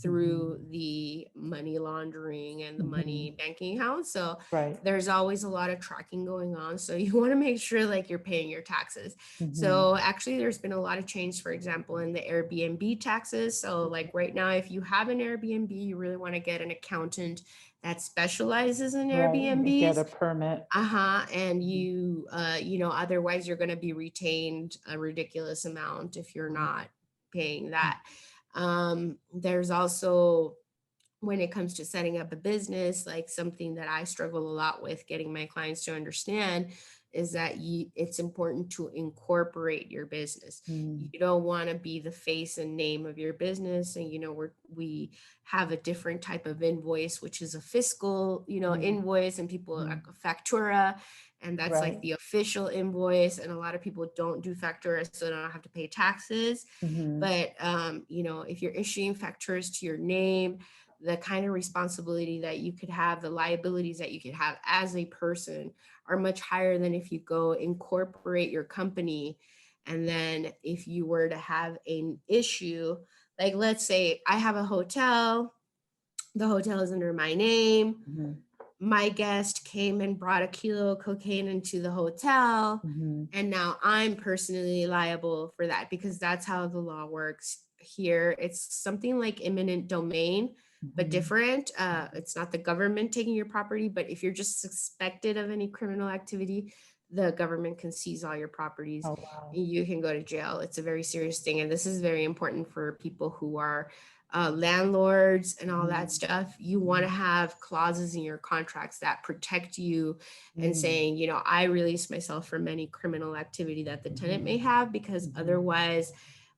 through the money laundering and the money banking accounts. So Right. there's always a lot of tracking going on. So you want to make sure like you're paying your taxes. So actually there's been a lot of change, for example, in the Airbnb taxes. So like right now, if you have an Airbnb, you really want to get an accountant that specializes in Airbnbs. Get a permit. And you know, otherwise you're going to be retained a ridiculous amount if you're not paying that. There's also, when it comes to setting up a business, like something that I struggle a lot with getting my clients to understand is that it's important to incorporate your business. You don't want to be the face and name of your business. And, you know, we have a different type of invoice, which is a fiscal, you know, invoice, and people like a factura. And that's like the official invoice. And a lot of people don't do facturas, so they don't have to pay taxes. But, you know, if you're issuing facturas to your name, the kind of responsibility that you could have, the liabilities that you could have as a person are much higher than if you go incorporate your company. And then if you were to have an issue, like let's say I have a hotel, the hotel is under my name. My guest came and brought a kilo of cocaine into the hotel. And now I'm personally liable for that, because that's how the law works here. It's something like eminent domain, but different. It's not the government taking your property, but if you're just suspected of any criminal activity, the government can seize all your properties. Oh, wow. And you can go to jail. It's a very serious thing. And this is very important for people who are landlords and all that stuff. You want to have clauses in your contracts that protect you and saying, you know, I release myself from any criminal activity that the tenant may have, because otherwise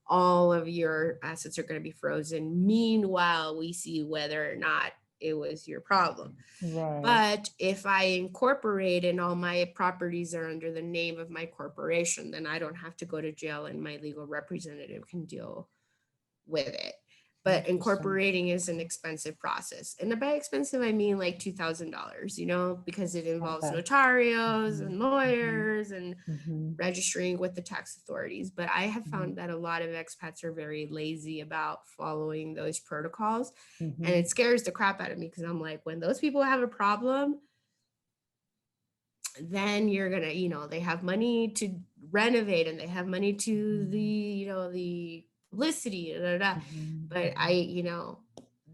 all of your assets are going to be frozen. Meanwhile, we see whether or not it was your problem. But if I incorporate and all my properties are under the name of my corporation, then I don't have to go to jail, and my legal representative can deal with it. But incorporating is an expensive process. And by expensive, I mean like $2,000, you know, because it involves notarios and lawyers and registering with the tax authorities. But I have found that a lot of expats are very lazy about following those protocols. And it scares the crap out of me, because I'm like, when those people have a problem, then you're gonna, you know, they have money to renovate and they have money to the, you know, the publicity, but you know,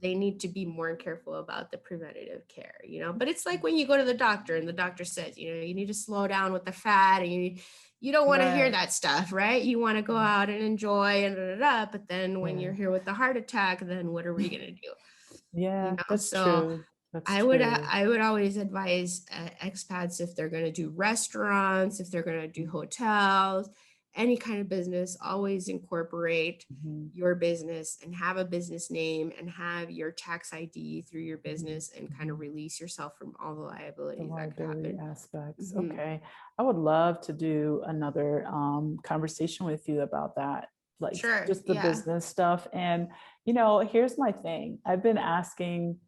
they need to be more careful about the preventative care, you know. But it's like when you go to the doctor and the doctor says, you know, you need to slow down with the fat, and you don't want to hear that stuff, right? You want to go out and enjoy and but then when you're here with the heart attack, then what are we gonna do? Yeah, You know? that's So true. That's I true. would always advise expats, if they're going to do restaurants, if they're going to do hotels, any kind of business, always incorporate your business and have a business name and have your tax ID through your business, and kind of release yourself from all the The liabilities that could liability happen. aspects. Okay. I would love to do another conversation with you about that, like Sure. just the business stuff. And, you know, here's my thing. I've been asking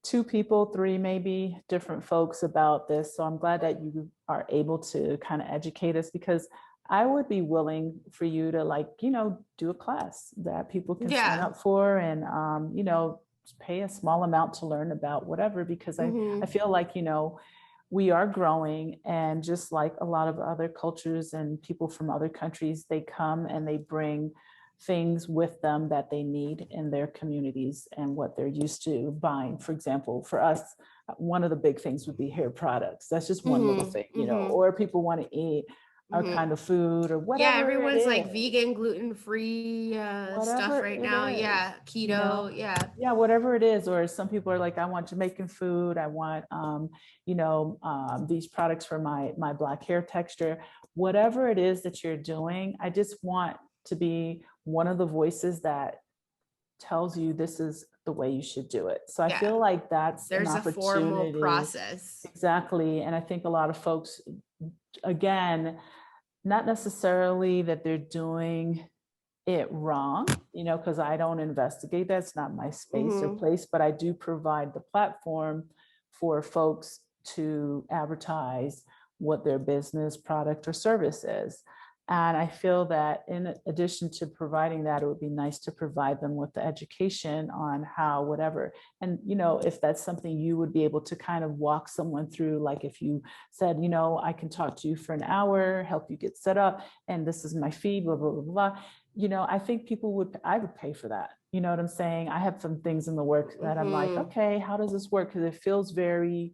2 people, 3 maybe, different folks about this. So I'm glad that you are able to kind of educate us, because I would be willing for you to, like, you know, do a class that people can sign up for, and, you know, pay a small amount to learn about whatever, because I feel like, you know, we are growing, and just like a lot of other cultures and people from other countries, they come and they bring things with them that they need in their communities and what they're used to buying. For example, for us, one of the big things would be hair products. That's just one little thing, you know, or people want to eat our kind of food or whatever. Yeah, everyone's it like is. vegan, gluten-free stuff right now. Yeah, keto. You know? Yeah, whatever it is. Or some people are like, I want Jamaican food. I want, you know, these products for my Black hair texture. Whatever it is that you're doing, I just want to be one of the voices that tells you this is the way you should do it. So I feel like that's there's an a formal opportunity. process. Exactly. And I think a lot of folks, again, not necessarily that they're doing it wrong, because I don't investigate. That's not my space or place, but I do provide the platform for folks to advertise what their business, product, or service is. And I feel that in addition to providing that, it would be nice to provide them with the education on how, whatever. And, if that's something you would be able to kind of walk someone through, like if you said, I can talk to you for an hour, help you get set up, and this is my fee, blah, blah, blah, blah. I think I would pay for that. You know what I'm saying? I have some things in the works that I'm like, okay, how does this work? Because it feels very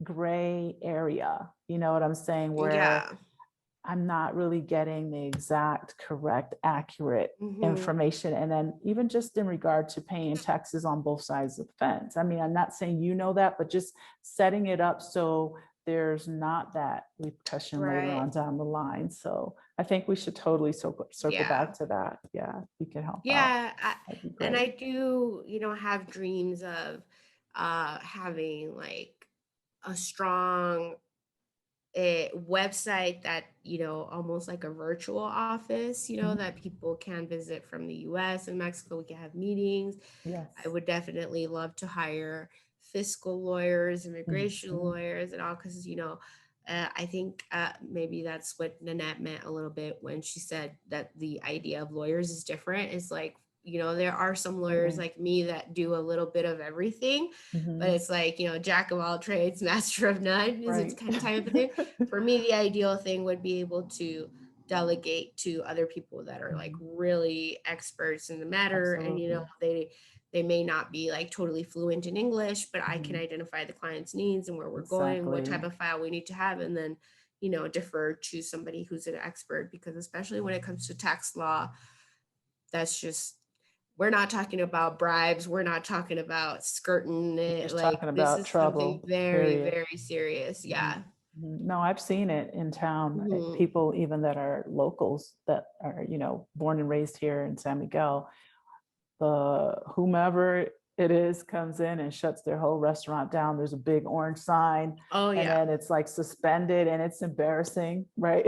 gray area. You know what I'm saying? Where I'm not really getting the exact, correct, accurate information. And then even just in regard to paying taxes on both sides of the fence. I mean, I'm not saying that, but just setting it up so there's not that repercussion later on down the line. So I think we should totally circle back to that. Yeah, we can help out. And I do, have dreams of having like a strong website that, almost like a virtual office, that people can visit from the US and Mexico. We can have meetings. Yes. I would definitely love to hire fiscal lawyers, immigration lawyers, and all, because, I think maybe that's what Nanette meant a little bit when she said that the idea of lawyers is different. It's like, there are some lawyers like me that do a little bit of everything, but it's like, jack of all trades, master of none is it's kind of type of thing. For me, the ideal thing would be able to delegate to other people that are like really experts in the matter. Absolutely. And, they may not be like totally fluent in English, but I can identify the client's needs and where we're going, what type of file we need to have, and then, defer to somebody who's an expert, because especially when it comes to tax law, that's just, we're not talking about bribes. We're not talking about skirting it. Like, this is trouble, something very, very serious. Yeah. No, I've seen it in town. People even that are locals that are, born and raised here in San Miguel, whomever it is comes in and shuts their whole restaurant down. There's a big orange sign. And then it's like suspended, and it's embarrassing, right?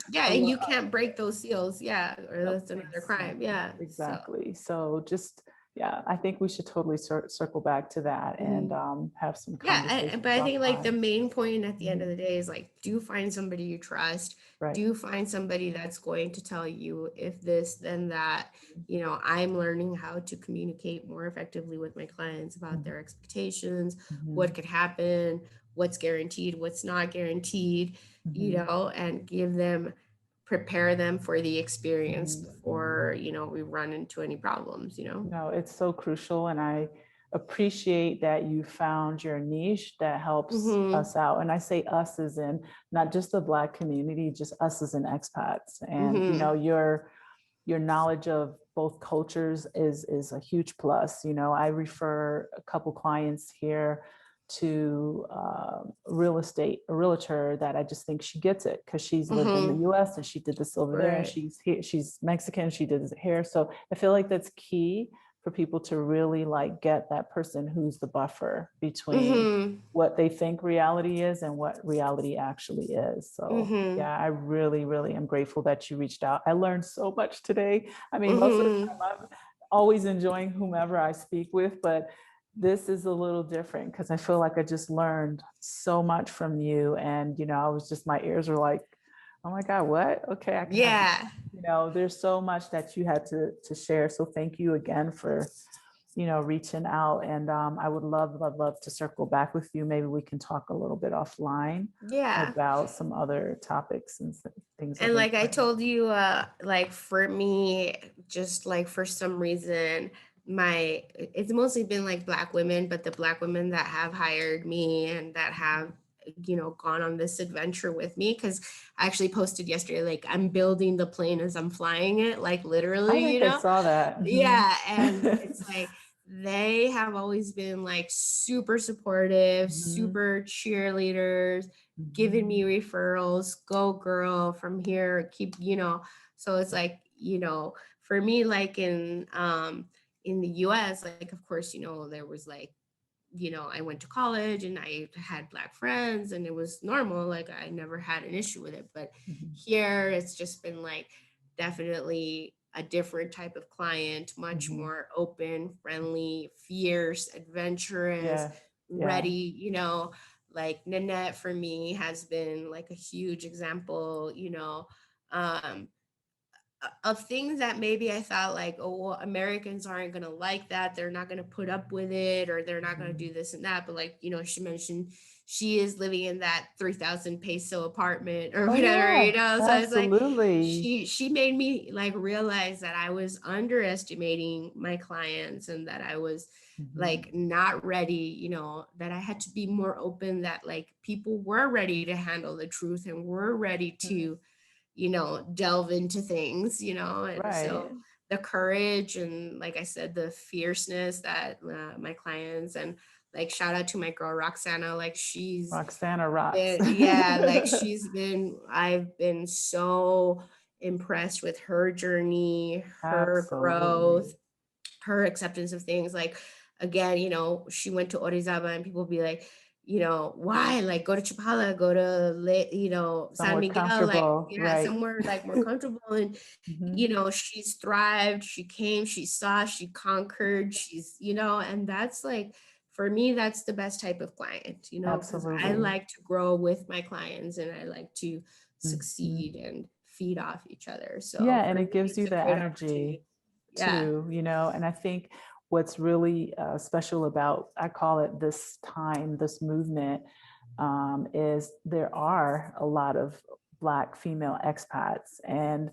Yeah, and you can't break those seals. Yeah, or that's another crime. Yeah, exactly. So just, I think we should totally circle back to that and have some conversations. But I think like the main point at the end of the day is like, do find somebody you trust. Do find somebody that's going to tell you if this, then that. I'm learning how to communicate more effectively with my clients about their expectations, what could happen, what's guaranteed, what's not guaranteed, and prepare them for the experience before, we run into any problems, No, it's so crucial. And I appreciate that you found your niche that helps us out. And I say us as in not just the Black community, just us as in expats. And, your knowledge of both cultures is a huge plus. I refer a couple clients here to a realtor that I just think she gets it, because she's lived in the US and she did this over there, and she's Mexican, she did this here. So I feel like that's key for people to really like get that person who's the buffer between what they think reality is and what reality actually is. So I really, really am grateful that you reached out. I learned so much today. I mean, most of the time I'm always enjoying whomever I speak with, but this is a little different because I feel like I just learned so much from you. And, I was just, my ears were like, oh my God, what? Okay. There's so much that you had to share. So thank you again for, reaching out. And I would love to circle back with you. Maybe we can talk a little bit offline about some other topics and things. And like I told you, like for me, just like for some reason, it's mostly been like Black women, but the Black women that have hired me and that have gone on this adventure with me, because I actually posted yesterday, like I'm building the plane as I'm flying it, like literally. I saw that. And it's like they have always been like super supportive, super cheerleaders, giving me referrals, go girl, from here, keep, so it's like, for me, like in the US, like, of course, there was like, I went to college and I had Black friends and it was normal. Like I never had an issue with it. But here it's just been like definitely a different type of client, much Mhm. more open, friendly, fierce, adventurous, Yeah. Yeah. ready, you know, like Nanette for me has been like a huge example, you know, um, of things that maybe I thought like, oh, well, Americans aren't gonna like that. They're not gonna put up with it, or they're not gonna Mhm. do this and that. But like, you know, she mentioned she is living in that 3,000 peso apartment or Oh whatever, you yeah, know. So it's like absolutely. she made me like realize that I was underestimating my clients and that I was Mhm. like not ready, you know, that I had to be more open, that like people were ready to handle the truth and were ready Mhm. to, you know, delve into things, you know. And Right. so the courage and, like I said, the fierceness that my clients, and like shout out to my girl Roxana, like she's Roxana rocks. been, yeah, like she's been, I've been so impressed with her journey, her growth, Absolutely. her acceptance of things. Like, again, you know, she went to Orizaba and people be like, you know, why? Like, go to Chapala, go to, you know, San Somewhere Miguel, like, comfortable, yeah, right. somewhere like more comfortable. And, you Mhm. know, she's thrived, she came, she saw, she conquered, she's, you know, and that's like, for me, that's the best type of client, you know, because I Absolutely. like to grow with my clients and I like to Mhm. succeed and feed off each other. So Yeah, and for it me, gives it's you a the great energy opportunity. Yeah. too, and I think what's really special about, I call it this time, this movement, is there are a lot of Black female expats. And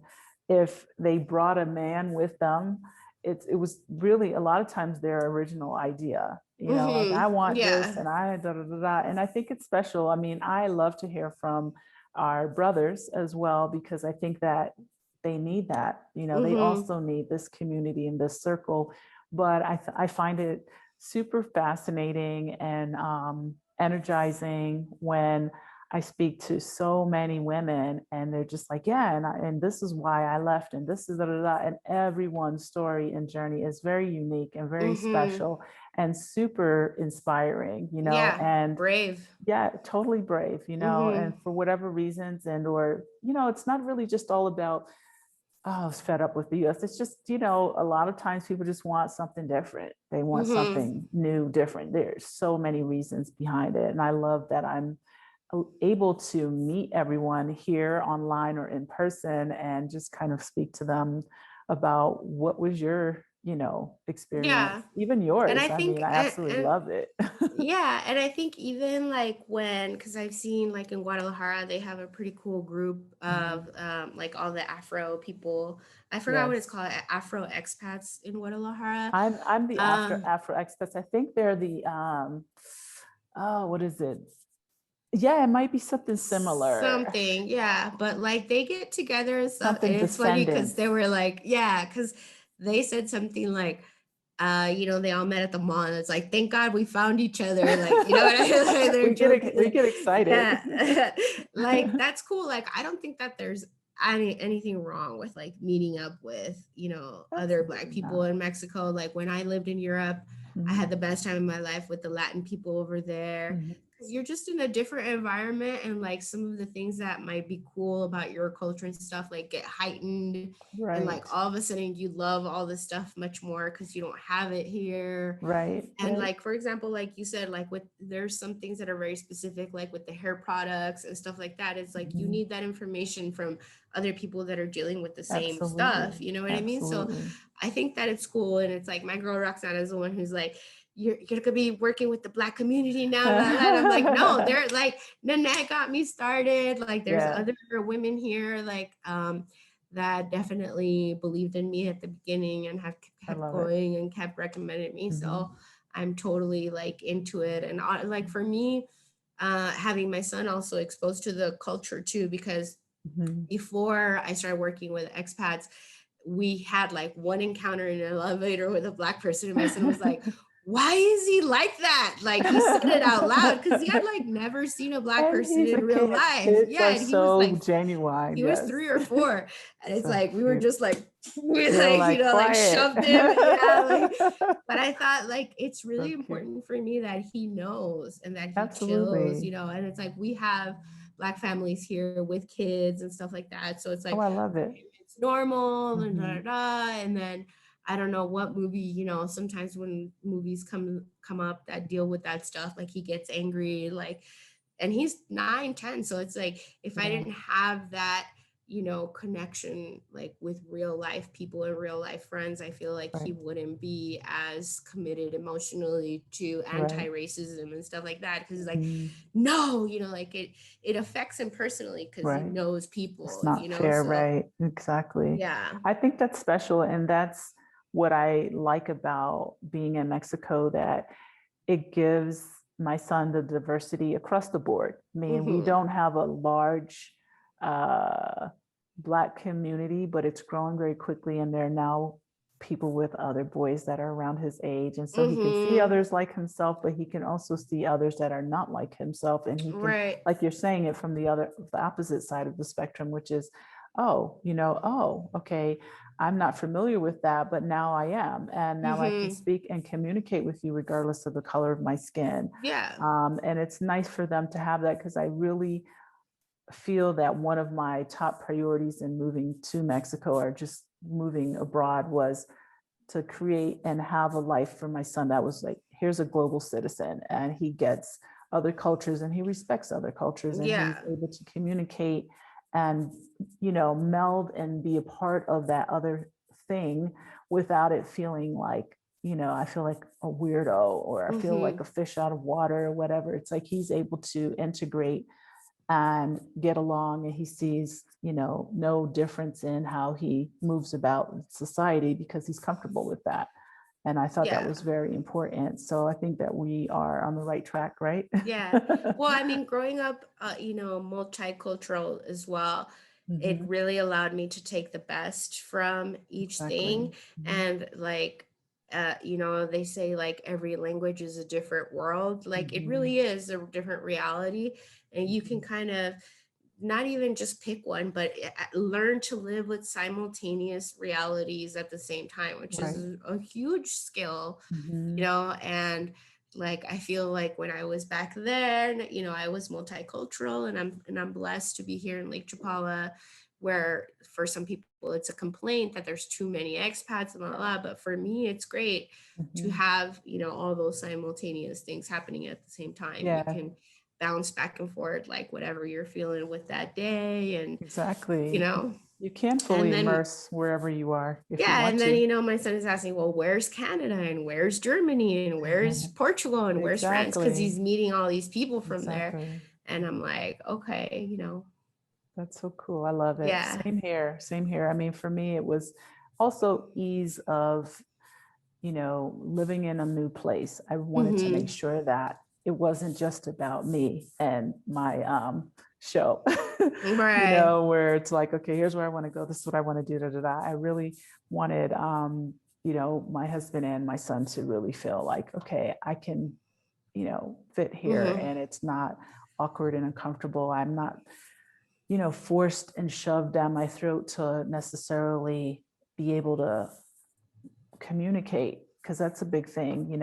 if they brought a man with them, it was really a lot of times their original idea, like I want this Yeah. and I da da da da. And I think it's special. I mean, I love to hear from our brothers as well, because I think that they need that. They Mm-hmm. also need this community and this circle. But I find it super fascinating and energizing when I speak to so many women and they're just like, yeah, and this is why I left, and this is da, da, da. And everyone's story and journey is very unique and very Mm-hmm. special and super inspiring, Yeah. and Brave. yeah, totally brave, Mm-hmm. and for whatever reasons, and or, it's not really just all about, oh, I was fed up with the US. It's just, a lot of times people just want something different. They want Mm-hmm. something new, different. There's so many reasons behind it. And I love that I'm able to meet everyone here online or in person and just kind of speak to them about what was your, experience, Yeah. even And I yours. I think, mean, I absolutely and love it. yeah, and I think even like when, because I've seen like in Guadalajara, they have a pretty cool group Mhm. of like all the Afro people. I forgot what it's Yes. called, Afro expats in Guadalajara. I'm the Um, Afro experts. I think they're the oh, what is it? Yeah, it might be something similar. Something, yeah, but like they get together and stuff, and Something it's funny because they descendants. were like, yeah, because they said something like, you know, they all met at the mall, and it's like, thank God we found each other, like, you know what I mean? Like, they're We joking, get excited. yeah, like that's cool. Like, I don't think that there's anything wrong with like meeting up with, you know, other Black Absolutely people not. in Mexico. Like when I lived in Europe, I Mhm. had the best time of my life with the Latin people over there, Mhm. because you're just in a different environment, and like some of the things that might be cool about your culture and stuff like get heightened, and like Right. all of a sudden you love all this stuff much more because you don't have it here. Right. And Right. like for example, like you said, like with, there's some things that are very specific, like with the hair products and stuff like that. It's like you Mhm. need that information from other people that are dealing with the same stuff, Absolutely. you know what I mean? So Absolutely. I think that it's cool. And it's like my girl Roxana is the one who's like, you're gonna be working with the Black community now, blah, blah. And I'm like, no, they're like, Nanette got me started. Like there's Yeah, other women here, like that definitely believed in me at the beginning and have I kept love it. going and kept recommending me. Mhm. So I'm totally like into it. And like for me, having my son also exposed to the culture too, because Mhm. before I started working with expats, we had like one encounter in an elevator with a Black person, and my son was like, why is he like that? Like he said it out loud because he had like never seen a Black And person he's a in real kid. life. Kids Yeah. are And he was so like, genuine. he was Yes. 3 or 4. And it's So like, we were cute. just like, we You're like, you like, know, like quiet. shoved him. Yeah. Like, but I thought like, it's So really cute. important for me that he knows and that he chills, Absolutely. you know, and it's like, we have Black families here with kids and stuff like that. So it's Oh, like, I love for it. him, it's normal and da, da, Mhm. da. And then I don't know what movie, you know, sometimes when movies come up that deal with that stuff, like he gets angry, like, and he's 9, 10. So it's like, if I Yeah, didn't have that, you know, connection like with real life people and real life friends, I feel like he right, wouldn't be as committed emotionally to right. anti-racism and stuff like that. Cause it's like, Mhm. no, you know, like it affects him personally because he Right. knows It's people, you not know. fair, So right? Exactly. yeah. I think that's special, and that's what I like about being in Mexico, that it gives my son the diversity across the board. I mean, we Hmm. don't have a large uh, Black community, but it's growing very quickly, and there are now people with other boys that are around his age. And so he can see Hmm. others like himself, but he can also see others that are not like himself. And he can, Right. like you're saying, it from the opposite side of the spectrum, which is, oh, oh, okay, I'm not familiar with that, but now I am. And now I can Hmm. speak and communicate with you regardless of the color of my skin. Yeah. And it's nice for them to have that, because I really feel that one of my top priorities in moving to Mexico, or just moving abroad, was to create and have a life for my son that was like, here's a global citizen, and he gets other cultures and he respects other cultures, and he's Yeah. able to communicate and, meld and be a part of that other thing without it feeling like, I feel like a weirdo, or I feel like Hmm. a fish out of water, or whatever. It's like he's able to integrate and get along, and he sees, no difference in how he moves about society, because he's comfortable with that. And I thought that Yeah. was very important. So I think that we are on the right track, right? Yeah. Well, I mean, growing up, you know, multicultural as well, it Hmm. really allowed me to take the best from each Exactly. thing. Hmm. And like, you know, they say like every language is a different world. Like it Hmm. really is a different reality. And you can Hmm. kind of not even just pick one, but learn to live with simultaneous realities at the same time, which Right. is a huge skill, you Hmm. know. And like I feel like when I was back then, you know, I was multicultural, and I'm blessed to be here in Lake Chapala, where for some people it's a complaint that there's too many expats and blah, blah, blah. But for me, it's great to Hmm. have, you know, all those simultaneous things happening at the same time. You Yeah, can bounce back and forth like whatever you're feeling with that day, and you exactly. know. You can And fully then immerse wherever you are if you yeah, want and then to. you know my son is asking, well, where's Canada and where's Germany and where's Portugal and where's France? Because Exactly. he's meeting all these people from there. Exactly. And I'm like, okay, you know, That's so cool. I love it. yeah. Same here. Same here. I mean, for me, it was also ease of, living in a new place. I wanted to make Mm-hmm. sure that it wasn't just about me and my show, Right. where it's like, okay, here's where I want to go. This is what I want to do. Da, da, da. I really wanted, my husband and my son to really feel like, okay, I can, fit here, Mm-hmm. and it's not awkward and uncomfortable. I'm not, forced and shoved down my throat to necessarily be able to communicate, because that's a big thing.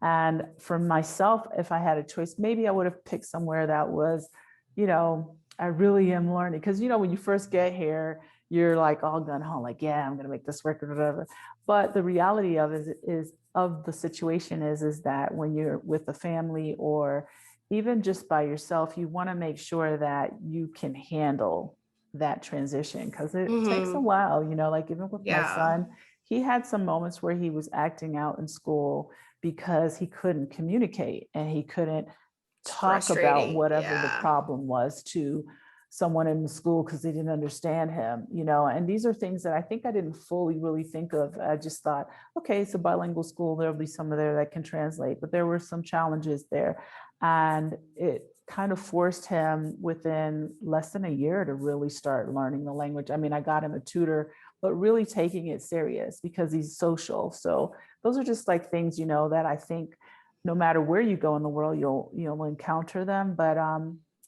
And for myself, if I had a choice, maybe I would have picked somewhere that was, I really am learning. Because, when you first get here, you're like all gun ho, like, yeah, I'm going to make this work or whatever. But the reality of it is of the situation is that when you're with a family, or even just by yourself, you want to make sure that you can handle that transition, because it takes a Mm-hmm. while, like even with my Yeah. son, he had some moments where he was acting out in school because he couldn't communicate, and he couldn't It's talk about frustrating. whatever the Yeah. problem was to someone in the school, because they didn't understand him. And these are things that I think I didn't fully really think of. I just thought, okay, it's a bilingual school, there'll be some of there that can translate, but there were some challenges there, and it kind of forced him within less than a year to really start learning the language. I mean, I got him a tutor, but really taking it serious because he's social. So those are just like things, that I think no matter where you go in the world, you'll encounter them. But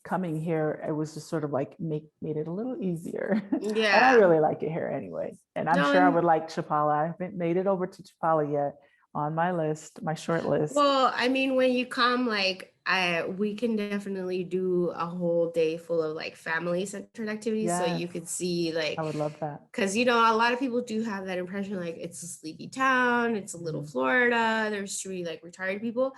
coming here, it was just sort of like made it a little easier. And I Yeah. really like it here anyway. And I'm No, sure I and would like Chapala. I haven't made it over to Chapala yet, on my list, my short list. well, I mean, when you come, like, we can definitely do a whole day full of like family centered activities. So Yes, you could see I like, would love that. because you know, a lot of people do have that impression like it's a sleepy town, it's a little Florida, there's too many like retired people.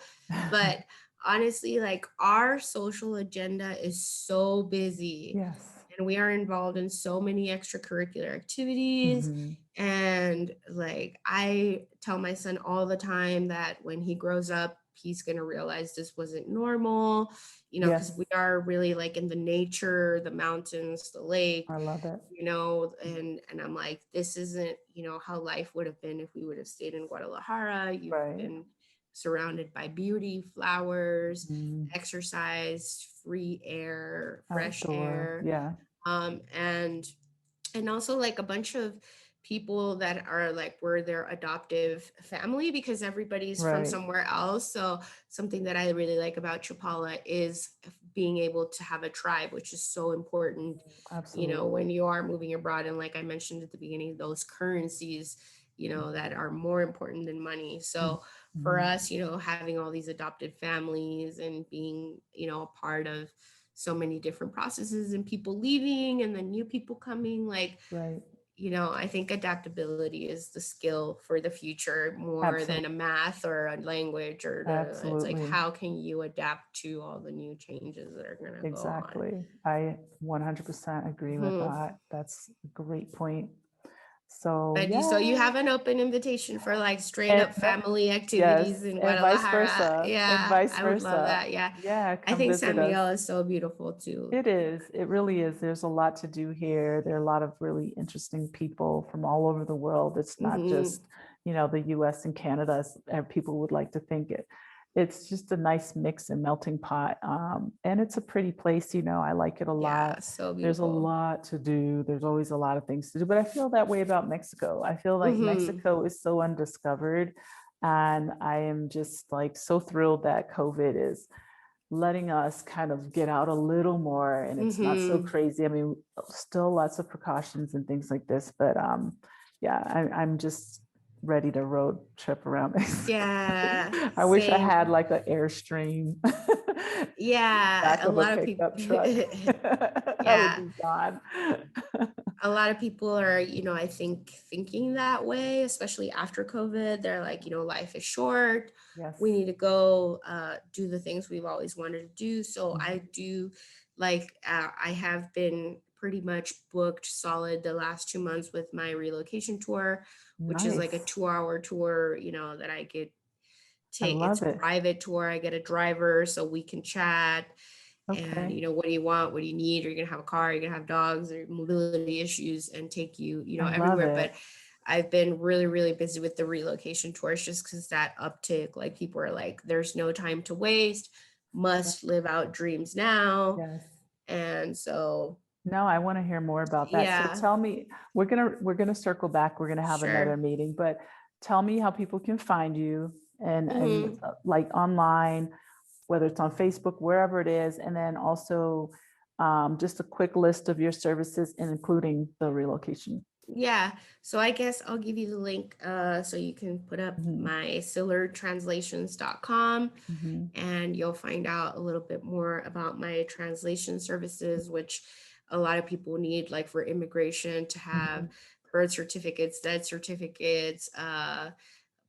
But honestly, like our social agenda is so busy Yes. and we are involved in so many extracurricular activities. Mhm. And like I tell my son all the time that when he grows up, he's going to realize this wasn't normal, you know, because Yes, we are really like in the nature, the mountains, the lake, I love it. you know, and I'm like, this isn't, you know, how life would have been if we would have stayed in Guadalajara. You've Right. been surrounded by beauty, flowers, Mhm. exercise, free air, fresh Outdoor. air, Yeah. um, and and also like a bunch of people that are like we're their adoptive family because everybody's from Right. somewhere else. So something that I really like about Chapala is being able to have a tribe, which is so important, you know, Absolutely. when you are moving abroad. And like I mentioned at the beginning, those currencies, you know, that are more important than money. So for Mhm. us, you know, having all these adopted families and being, you know, a part of so many different processes and people leaving and then new people coming, like, Right. you know, I think adaptability is the skill for the future more than a Absolutely. math or a language or it's like Absolutely. how can you adapt to all the new changes that are going to go on. Exactly. I 100% agree with Mhm. that. That's a great point. So, But so you yeah. have an open invitation for like straight And up family yes, activities in and vice Guadalajara. versa, and Yeah, vice I would love versa. that. Yeah. Yeah, I come think visit San us. Miguel is so beautiful too. It is. It really is. There's a lot to do here. There are a lot of really interesting people from all over the world. It's not Hmm. just, the US and Canada, as people would like to think it. It's just a nice mix and melting pot. And it's a pretty place, I like it a lot. Yeah, so There's a beautiful. lot to do. There's always a lot of things to do. But I feel that way about Mexico. I feel like Hmm. Mexico is so undiscovered. And I am just like so thrilled that COVID is letting us kind of get out a little more and it's not so Hmm. crazy. I mean, still lots of precautions and things like this, but yeah, I'm just ready to road trip around Mexico. Yeah, I wish I had same. like an Airstream Yeah, back a of a lot of people. pickup truck. I would Yeah, be gone. a lot of people are, you know, I think thinking that way, especially after COVID. They're like, you know, life is short. Yes. We need to go do the things we've always wanted to do. So I do like, I have been pretty much booked solid the last 2 months with my relocation tour, which is like a Nice. 2 hour tour, you know, that I get I take. It's love a it. private tour. I get a driver so we can chat and, Okay. you know, what do you want, what do you need, are you gonna have a car, you're gonna have dogs or mobility issues, and take you, you know, I love everywhere. But it. I've been really really busy with the relocation tours just because that uptick, like people are like there's no time to waste, must live out dreams now. Yes. And so No, I want to hear more about that. So yeah. tell me, we're gonna circle back. We're gonna have another Sure. meeting, but tell me how people can find you and Hmm. like online, whether it's on Facebook, wherever it is, and then also just a quick list of your services, including the relocation. Yeah, so I guess I'll give you the link so you can put up Mhm, my sillertranslations.com mhm, and you'll find out a little bit more about my translation services, which a lot of people need, like for immigration, to have mhm. birth certificates, death certificates,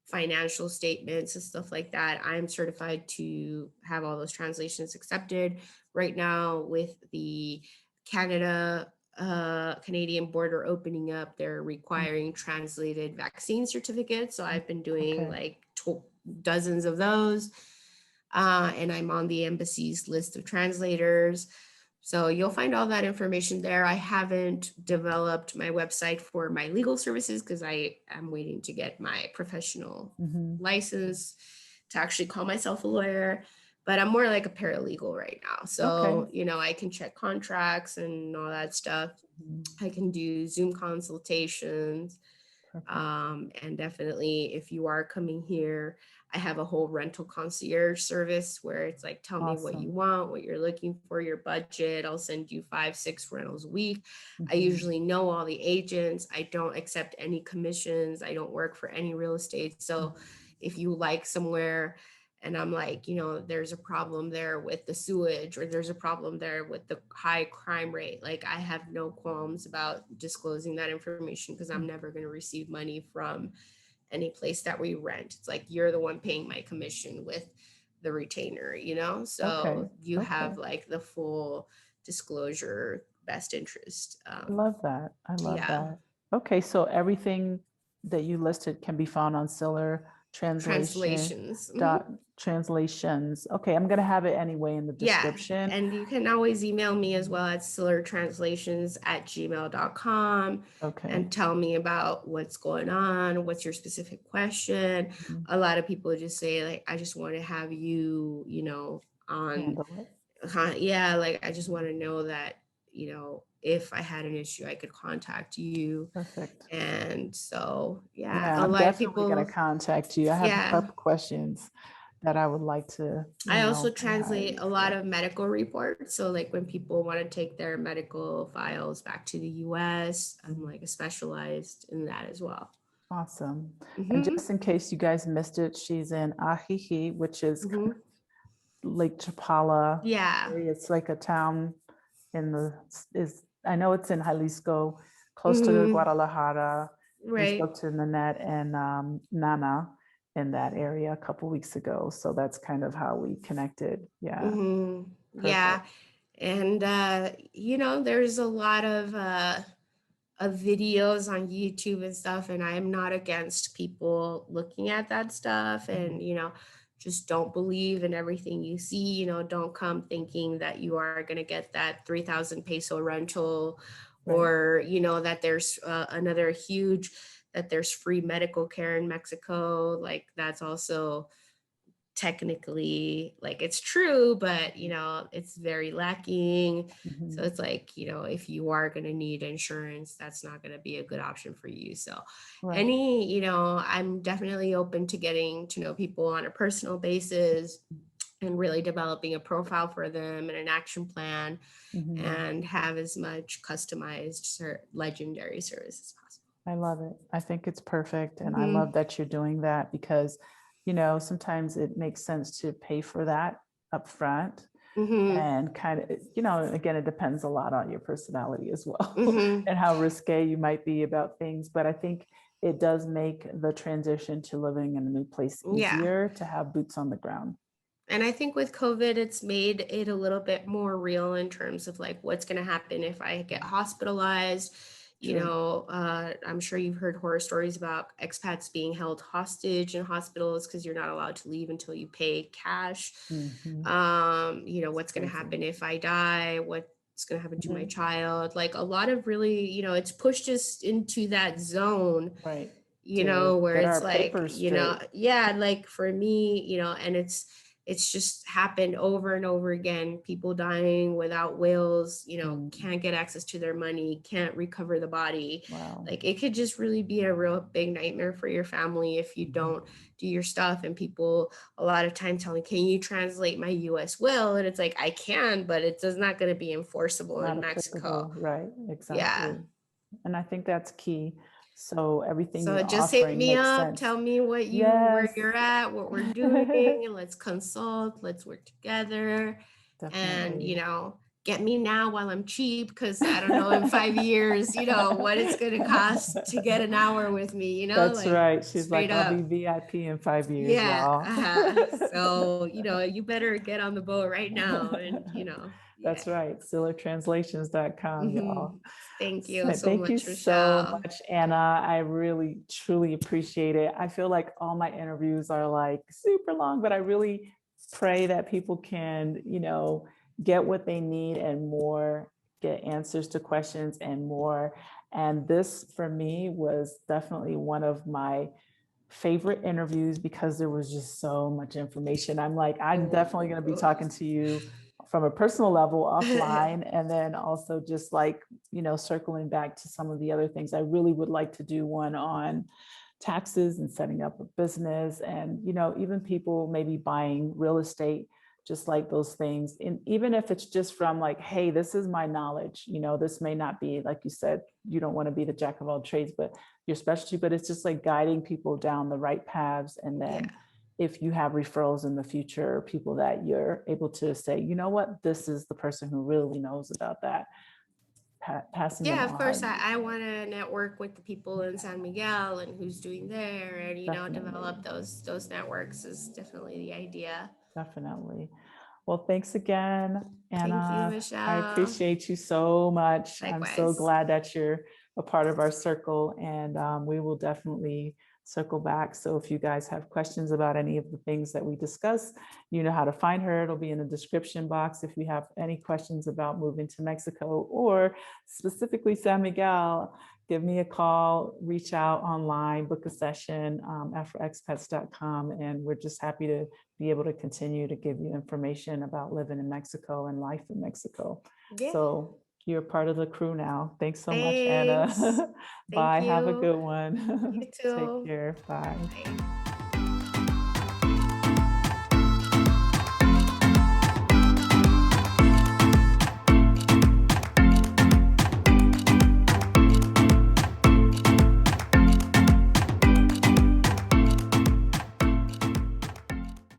financial statements and stuff like that. I'm certified to have all those translations accepted. Right now, with the Canada Canadian border opening up, they're requiring translated vaccine certificates. So I've been doing Okay. like dozens of those. And I'm on the embassy's list of translators. So you'll find all that information there. I haven't developed my website for my legal services because I am waiting to get my professional Mhm. license to actually call myself a lawyer. But I'm more like a paralegal right now. Okay. So, you know, I can check contracts and all that stuff. Mhm. I can do Zoom consultations. Perfect. And definitely, if you are coming here, I have a whole rental concierge service where it's like, tell me what you Awesome. want, what you're looking for, your budget. I'll send you 5, 6 rentals a week. I Mhm. usually know all the agents. I don't accept any commissions. I don't work for any real estate. So if you like somewhere and I'm like, there's a problem there with the sewage, or there's a problem there with the high crime rate. Like, I have no qualms about disclosing that information, because I'm never going to receive money from any place that we rent. It's like, you're the one paying my commission with the retainer, so Okay. you Okay. have like the full disclosure, best interest. I love that. I love Yeah. that. Okay, so everything that you listed can be found on Siller Translations. translations. Okay, I'm gonna have it anyway in the Yeah. description. And you can always email me as well at sillertranslations@gmail.com. Okay. And tell me about what's going on, what's your specific question. A lot of people just say, like, I just want to have you, on, Handle it. yeah, like, I just want to know that, if I had an issue, I could contact you. Perfect. And so, Yeah, a I'm lot of definitely people, gonna contact you. I have a couple questions that I would like to, I also translate a lot of medical reports. So like, when people want to take their medical files back to the US, I'm like specialized in that as well. Awesome. And just in case you guys missed it, she's in Ajijic, which is Lake Chapala. Yeah. It's like a town I know it's in Jalisco, close to Guadalajara. Right. We spoke to Nanette and Nana in that area a couple weeks ago. So that's kind of how we connected. Yeah. Yeah. And, there's a lot of videos on YouTube and stuff, and I'm not against people looking at that stuff, and, just don't believe in everything you see. Don't come thinking that you are going to get that 3,000 peso rental, or, that there's that there's free medical care in Mexico. Like, that's also technically, like, it's true, but it's very lacking. So it's like, if you are going to need insurance, that's not going to be a good option for you. So I'm definitely open to getting to know people on a personal basis, and really developing a profile for them and an action plan, and have as much customized legendary service as possible. I love it. I think it's perfect. And I love that you're doing that, because sometimes it makes sense to pay for that up front, and kind of, again, it depends a lot on your personality as well, and how risque you might be about things. But I think it does make the transition to living in a new place easier to have boots on the ground. And I think with COVID, it's made it a little bit more real in terms of like, what's going to happen if I get hospitalized. I'm sure you've heard horror stories about expats being held hostage in hospitals because you're not allowed to leave until you pay cash. What's going to happen if I die? What's going to happen to my child? Like, a lot of really, it's pushed us into that zone, right? Where it's like, like for me, and it's just happened over and over again. People dying without wills, can't get access to their money, can't recover the body. Wow. Like, it could just really be a real big nightmare for your family if you don't do your stuff. And people a lot of times tell me, can you translate my US will? And it's like, I can, but it's not going to be enforceable in Mexico. Right. Exactly. Yeah. And I think that's key. So everything So you're just hit offering me makes up, sense. tell me where you're at, what we're doing, and let's consult, let's work together. Definitely. And get me now while I'm cheap, because I don't know in 5 years, what it's gonna cost to get an hour with me, That's like, right. She's like, I'll up. be VIP in 5 years. Yeah. So, you better get on the boat right now. And, That's right. SillerTranslations.com, y'all. Thank you so Thank much, you Michelle. so much, Anna. I really, truly appreciate it. I feel like all my interviews are like super long, but I really pray that people can, get what they need and more, get answers to questions and more. And this, for me, was definitely one of my favorite interviews, because there was just so much information. I'm like, I'm definitely going to be talking to you from a personal level offline, and then also just like, circling back to some of the other things. I really would like to do one on taxes and setting up a business, and, even people maybe buying real estate, just like those things. And even if it's just from like, hey, this is my knowledge, this may not be, like you said, you don't want to be the jack of all trades, but your specialty, but it's just like guiding people down the right paths, and then, if you have referrals in the future, people that you're able to say, you know what, this is the person who really knows about that, passing them Yeah, of course. on. I want to network with the people in San Miguel and who's doing there, and Definitely, develop those networks is definitely the idea. definitely. Well, thanks again, Thank you, Anna. I Michelle. appreciate you so much. I'm so Likewise. glad that you're a part of our circle, and we will definitely circle back. So if you guys have questions about any of the things that we discussed, you know how to find her. It'll be in the description box. If you have any questions about moving to Mexico or specifically San Miguel, give me a call, reach out online, book a session, afroexpats.com, and we're just happy to be able to continue to give you information about living in Mexico and life in Mexico. Yeah. So you're part of the crew now. Thanks so much, Thanks. Anna. Thank Bye. Have a you. good one. You Take too. care. Bye. Bye.